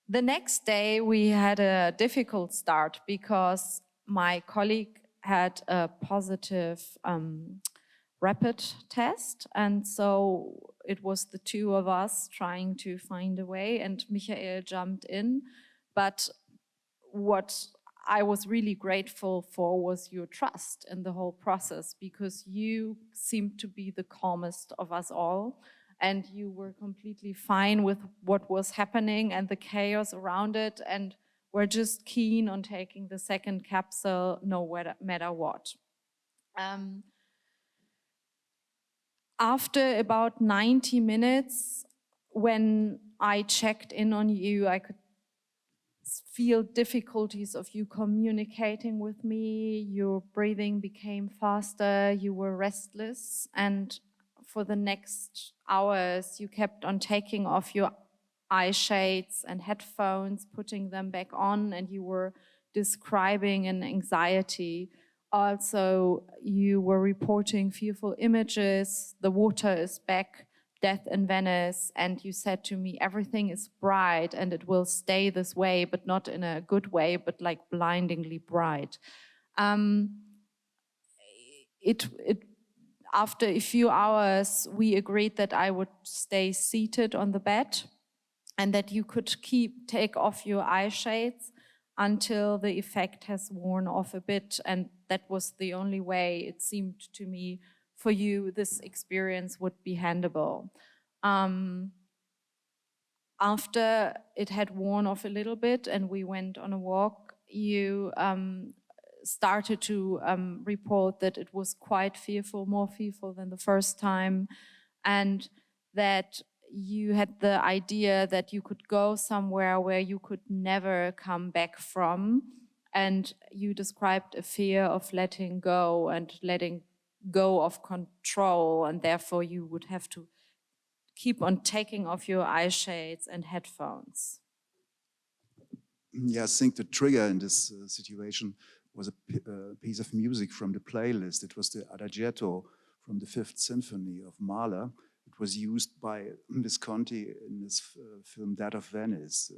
The next day we had a difficult start because my colleague had a positive rapid test, and so it was the two of us trying to find a way, and Michael jumped in. But what I was really grateful for was your trust in the whole process, because you seemed to be the calmest of us all, and you were completely fine with what was happening and the chaos around it, and were just keen on taking the second capsule no matter what. After about 90 minutes, when I checked in on you, I could feel difficulties of you communicating with me. Your breathing became faster, you were restless, and for the next hours you kept on taking off your eye shades and headphones, putting them back on, and you were describing an anxiety. Also, you were reporting fearful images, the water is back, death in Venice, and you said to me, everything is bright and it will stay this way, but not in a good way, but like blindingly bright. After a few hours, we agreed that I would stay seated on the bed and that you could take off your eye shades until the effect has worn off a bit. And that was the only way, it seemed to me, for you, this experience would be handleable. After it had worn off a little bit and we went on a walk, you started to report that it was quite fearful, more fearful than the first time, and that you had the idea that you could go somewhere where you could never come back from, and you described a fear of letting go and letting go of control, and therefore you would have to keep on taking off your eye shades and headphones? Yeah, I think the trigger in this situation was a piece of music from the playlist. It was the Adagietto from the Fifth Symphony of Mahler. It was used by Visconti in his film Dead of Venice.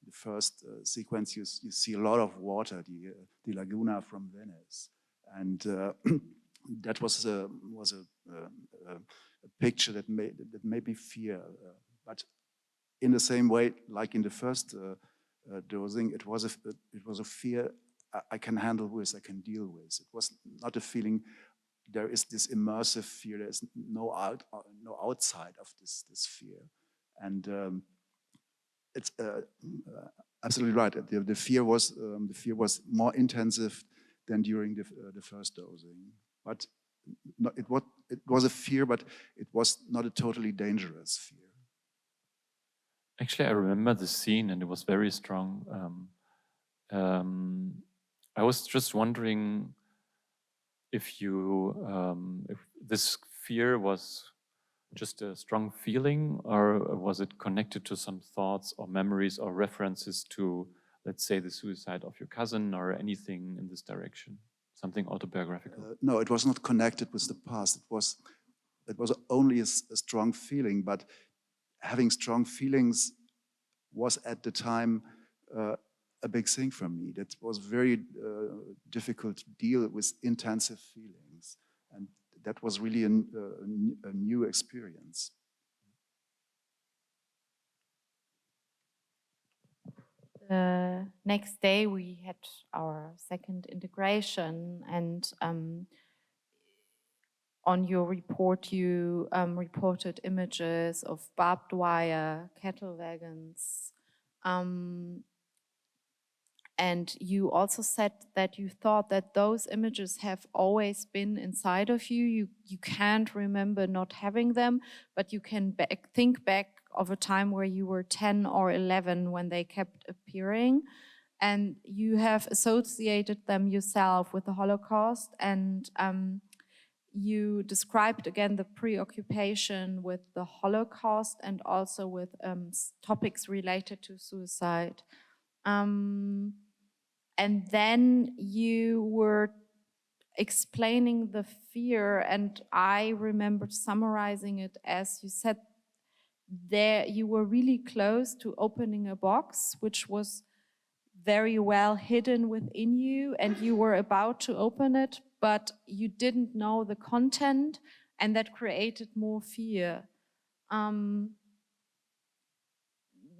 The first sequence, you see a lot of water, the Laguna from Venice. And that was a picture that made me fear. But in the same way, like in the first dosing, it was a fear I can handle with, I can deal with. It was not a feeling there is this immersive fear. There is no outside of this fear, and it's absolutely right. The fear was more intensive than during the first dosing, but it was a fear, but it was not a totally dangerous fear. Actually, I remember the scene, and it was very strong. I was just wondering if this fear was just a strong feeling, or was it connected to some thoughts or memories or references to, let's say, the suicide of your cousin or anything in this direction, something autobiographical? No, it was not connected with the past. It was only a strong feeling, but having strong feelings was at the time a big thing for me. That was very difficult to deal with intensive feelings. And that was really a new experience. The next day we had our second integration, and on your report you reported images of barbed wire, cattle wagons, and you also said that you thought that those images have always been inside of you. You can't remember not having them, but you can think back of a time where you were 10 or 11 when they kept appearing. And you have associated them yourself with the Holocaust. And you described again the preoccupation with the Holocaust and also with topics related to suicide. And then you were explaining the fear, and I remembered summarizing it as you said there you were really close to opening a box which was very well hidden within you, and you were about to open it, but you didn't know the content, and that created more fear.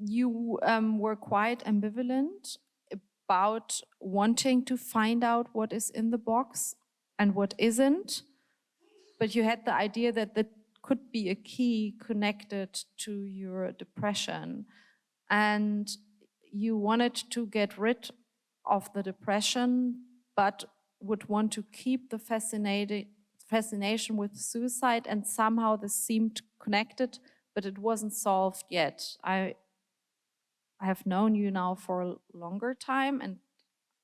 You were quite ambivalent about wanting to find out what is in the box and what isn't, but you had the idea that that could be a key connected to your depression, and you wanted to get rid of the depression, but would want to keep the fascination with suicide, and somehow this seemed connected, but it wasn't solved yet. I have known you now for a longer time, and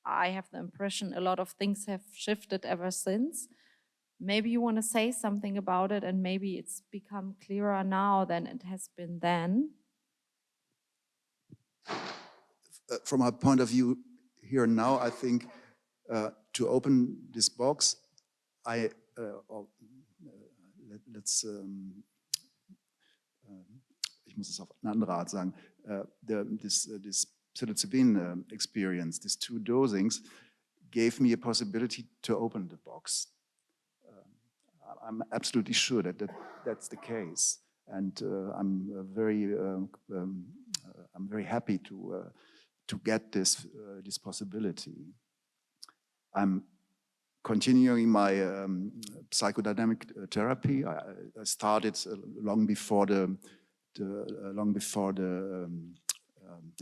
I have the impression a lot of things have shifted ever since. Maybe you want to say something about it, and maybe it's become clearer now than it has been then. From our point of view here now, I think to open this box, ich muss es auf eine andere Art sagen, this psilocybin experience, these two dosings, gave me a possibility to open the box. I'm absolutely sure that that's the case, and I'm very happy to get this possibility. I'm continuing my psychodynamic therapy. I started long before the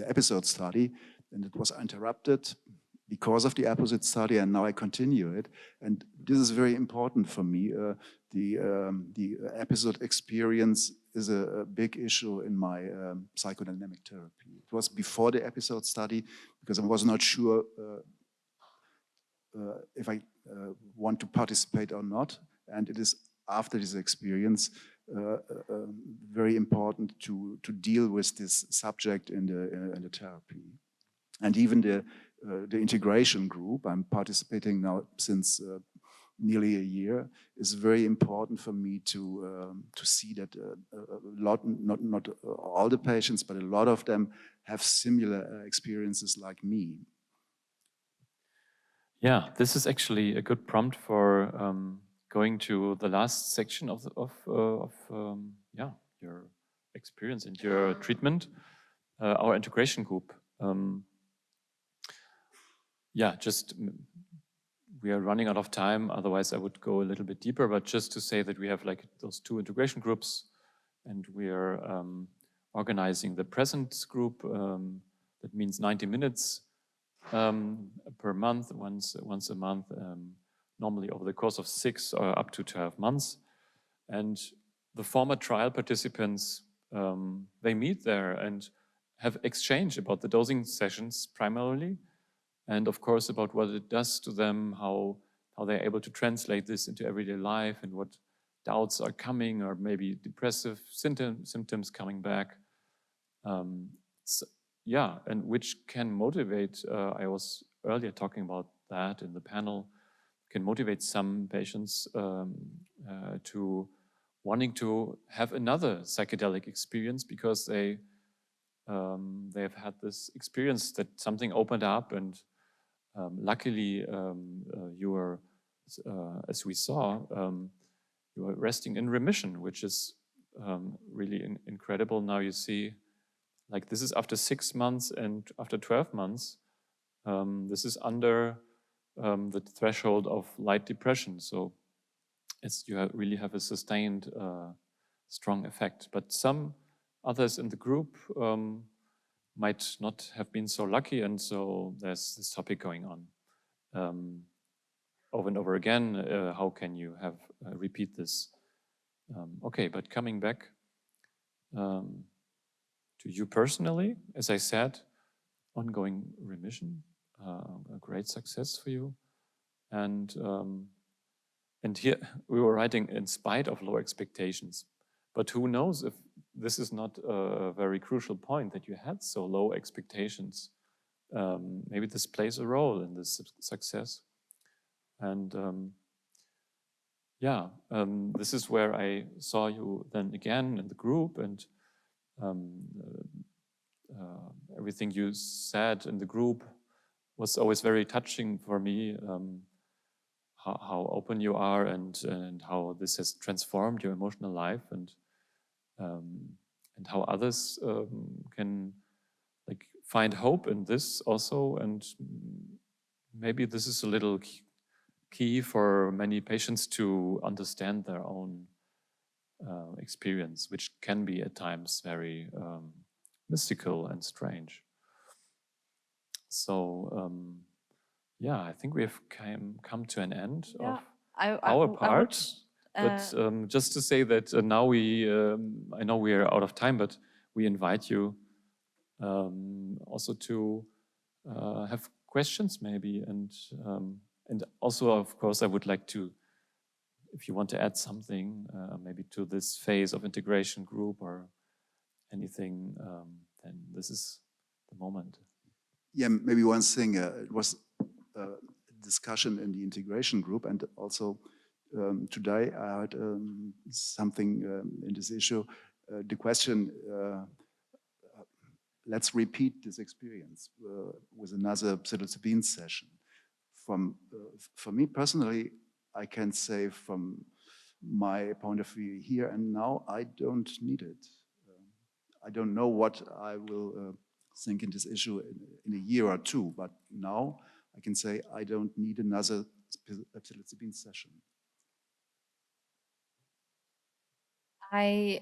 EPIsoDE study, and it was interrupted because of the EPIsoDE study, and now I continue it. And this is very important for me. The EPIsoDE experience is a big issue in my psychodynamic therapy. It was before the EPIsoDE study because I was not sure if I want to participate or not. And it is after this experience very important to deal with this subject in the therapy. And even the integration group, I'm participating now since nearly a year, is very important for me to see that a lot, not all the patients, but a lot of them have similar experiences like me. Yeah, this is actually a good prompt for going to the last section of yeah, your experience and your treatment, our integration group. Yeah, just we are running out of time. Otherwise, I would go a little bit deeper. But just to say that we have like those 2 integration groups, and we are organizing the present group. That means 90 minutes per month, once a month, normally over the course of 6 or up to 12 months. And the former trial participants, they meet there and have exchange about the dosing sessions primarily, and of course about what it does to them, how they're able to translate this into everyday life, and what doubts are coming, or maybe depressive symptoms coming back. Yeah, and which can motivate, I was earlier talking about that in the panel, can motivate some patients to wanting to have another psychedelic experience, because they've had this experience that something opened up, and luckily you were, as we saw, you were resting in remission, which is really incredible. Now you see, like, this is after 6 months and after 12 months. This is under the threshold of light depression. So you really have a sustained strong effect. But some others in the group might not have been so lucky, and so there's this topic going on over and over again. How can you have repeat this? Okay, but coming back to you personally, as I said, ongoing remission, a great success for you, and here we were writing in spite of low expectations. But who knows if this is not a very crucial point, that you had so low expectations. Maybe this plays a role in this success. And yeah, this is where I saw you then again in the group, and everything you said in the group was always very touching for me. How open you are, and how this has transformed your emotional life, and how others can like find hope in this also. And maybe this is a little key for many patients to understand their own experience, which can be at times very mystical and strange. So yeah, I think we have come to an end of our part. But just to say that now I know we are out of time, but we invite you also to have questions maybe, and also, of course, I would like to, if you want to add something maybe to this phase of integration group or anything, then this is the moment. Yeah, maybe one thing, it was a discussion in the integration group, and also today I heard something in this issue, the question, let's repeat this experience with another psilocybin session. For me personally, I can say from my point of view here and now, I don't need it. I don't know what I will think in this issue in a year or two, but now I can say I don't need another psilocybin session. I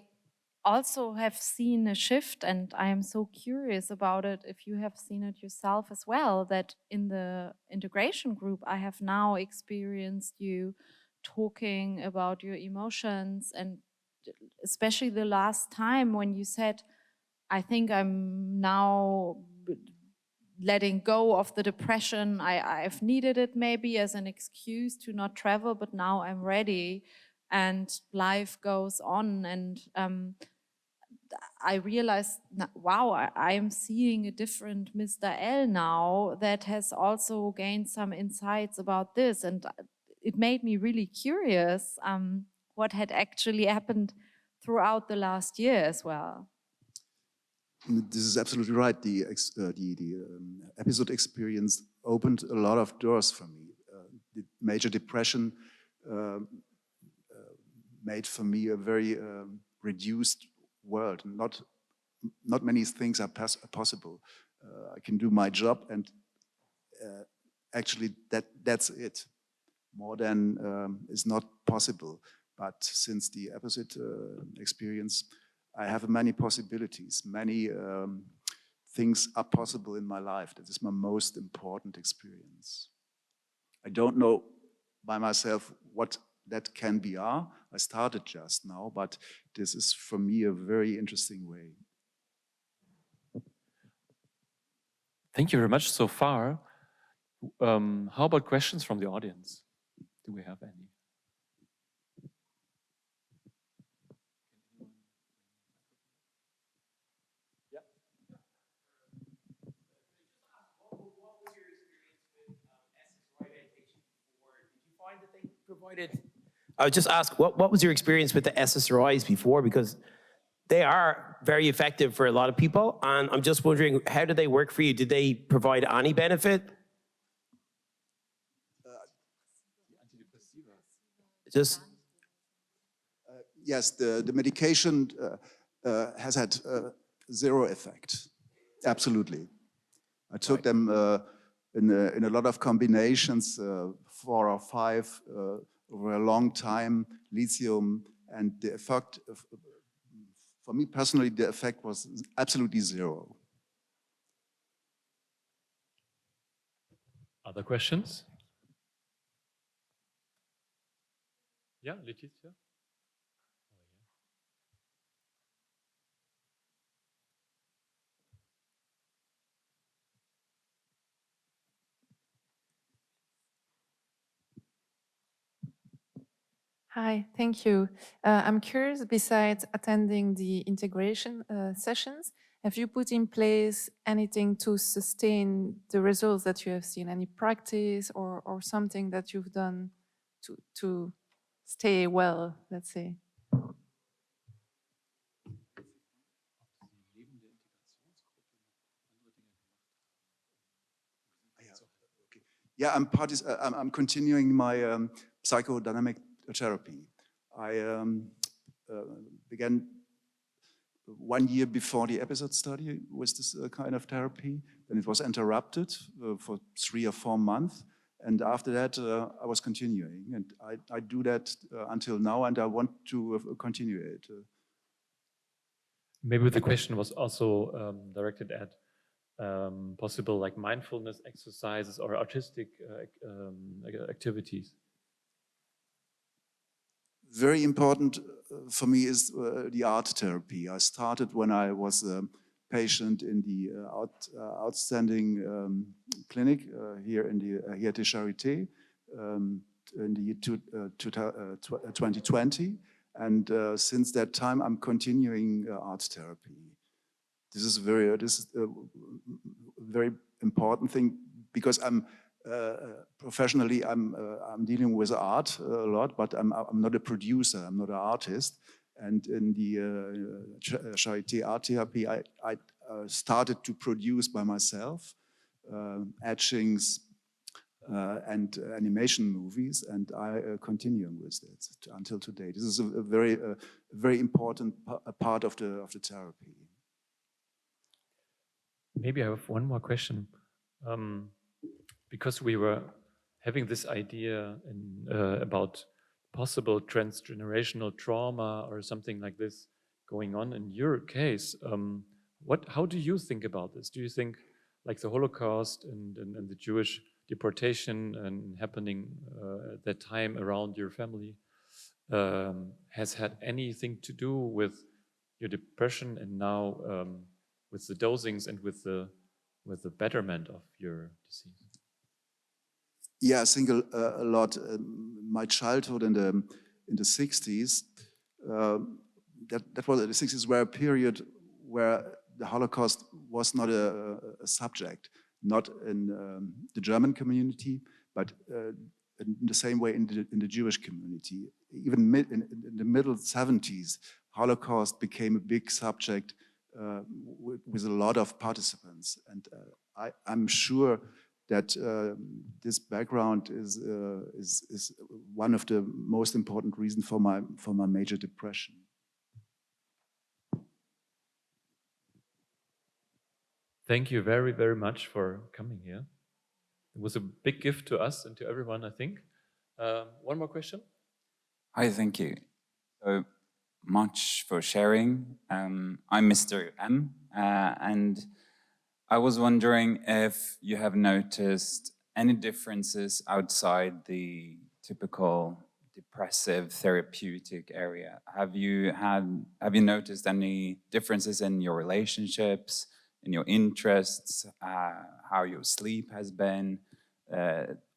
also have seen a shift, and I am so curious about it, if you have seen it yourself as well, that in the integration group, I have now experienced you talking about your emotions, and especially the last time when you said, I think I'm now letting go of the depression. I've needed it maybe as an excuse to not travel, but now I'm ready. and life goes on. And I realized, wow, I am seeing a different Mr. L now that has also gained some insights about this. And it made me really curious what had actually happened throughout the last year as well. This is absolutely right. The episode experience opened a lot of doors for me. The major depression made for me a very reduced world. Not many things are possible. I can do my job, and actually that's it. More than is not possible. But since the episode experience, I have many possibilities. Many things are possible in my life. That is my most important experience. I don't know by myself what that can be. I started just now, but this is for me a very interesting way. Thank you very much so far. How about questions from the audience? Do we have any? Yeah. Provided. I would just ask, what was your experience with the SSRIs before? Because they are very effective for a lot of people, and I'm just wondering, how did they work for you? Did they provide any benefit? Just yes, the medication has had zero effect. Absolutely, I took them in a lot of combinations, 4 or 5 over a long time, lithium, and the effect, for me personally, the effect was absolutely zero. Other questions? Yeah, Laetitia? Hi, thank you. I'm curious, besides attending the integration sessions, have you put in place anything to sustain the results that you have seen? Any practice or something that you've done to stay well, let's say? Yeah, I'm continuing my psychodynamic therapy. I began 1 year before the episode study with this kind of therapy. Then it was interrupted for 3 or 4 months. And after that, I was continuing. And I do that until now, and I want to continue it. Maybe the question was also directed at possible like mindfulness exercises or artistic activities. Very important for me is the art therapy. I started when I was a patient in the outstanding clinic here at the Charité in the year 2020. And since that time, I'm continuing art therapy. This is a very important thing, because professionally I'm dealing with art a lot, but I'm not a producer. I'm not an artist. And in the Charité art therapy, I started to produce by myself etchings and animation movies, and I continue with it until today. This is a very important part of the therapy. Maybe I have one more question. Because we were having this idea about possible transgenerational trauma or something like this going on in your case, how do you think about this? Do you think like the Holocaust and the Jewish deportation and happening at that time around your family has had anything to do with your depression, and now with the dosings and with the betterment of your disease? Yeah, I think a lot. My childhood in in the 60s. That was the 60s were a period where the Holocaust was not a subject, not in the German community, but in the same way in the Jewish community. Even in the middle 70s, Holocaust became a big subject with a lot of participants. And I'm sure that this background is one of the most important reasons for my major depression. Thank you very, very much for coming here. It was a big gift to us and to everyone, I think. One more question? Hi, thank you so much for sharing. I'm Mr. M, and I was wondering if you have noticed any differences outside the typical depressive therapeutic area. Have you noticed any differences in your relationships, in your interests, how your sleep has been,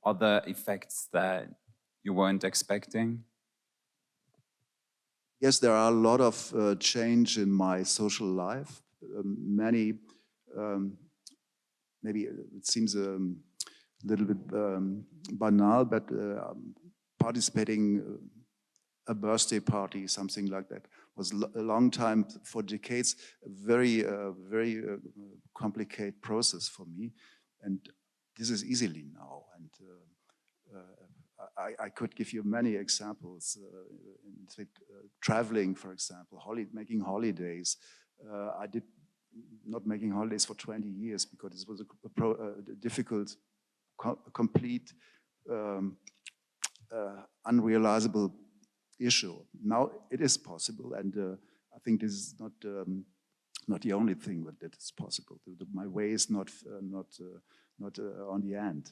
other effects that you weren't expecting? Yes, there are a lot of change in my social life. Many, maybe it seems a little bit banal, but participating a birthday party, something like that, was a long time, for decades, a very complicated process for me. And this is easily now. And I could give you many examples. Traveling, for example, making holidays. I did not making holidays for 20 years because this was a difficult, complete, unrealizable issue. Now it is possible, and I think this is not the only thing that is possible. My way is not on the end.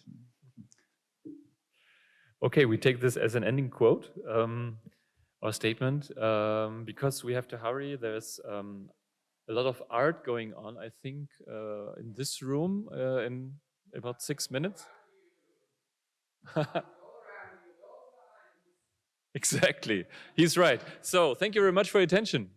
Okay, we take this as an ending quote or statement because we have to hurry. There's a lot of art going on, I think, in this room in about 6 minutes. Exactly, he's right. So thank you very much for your attention.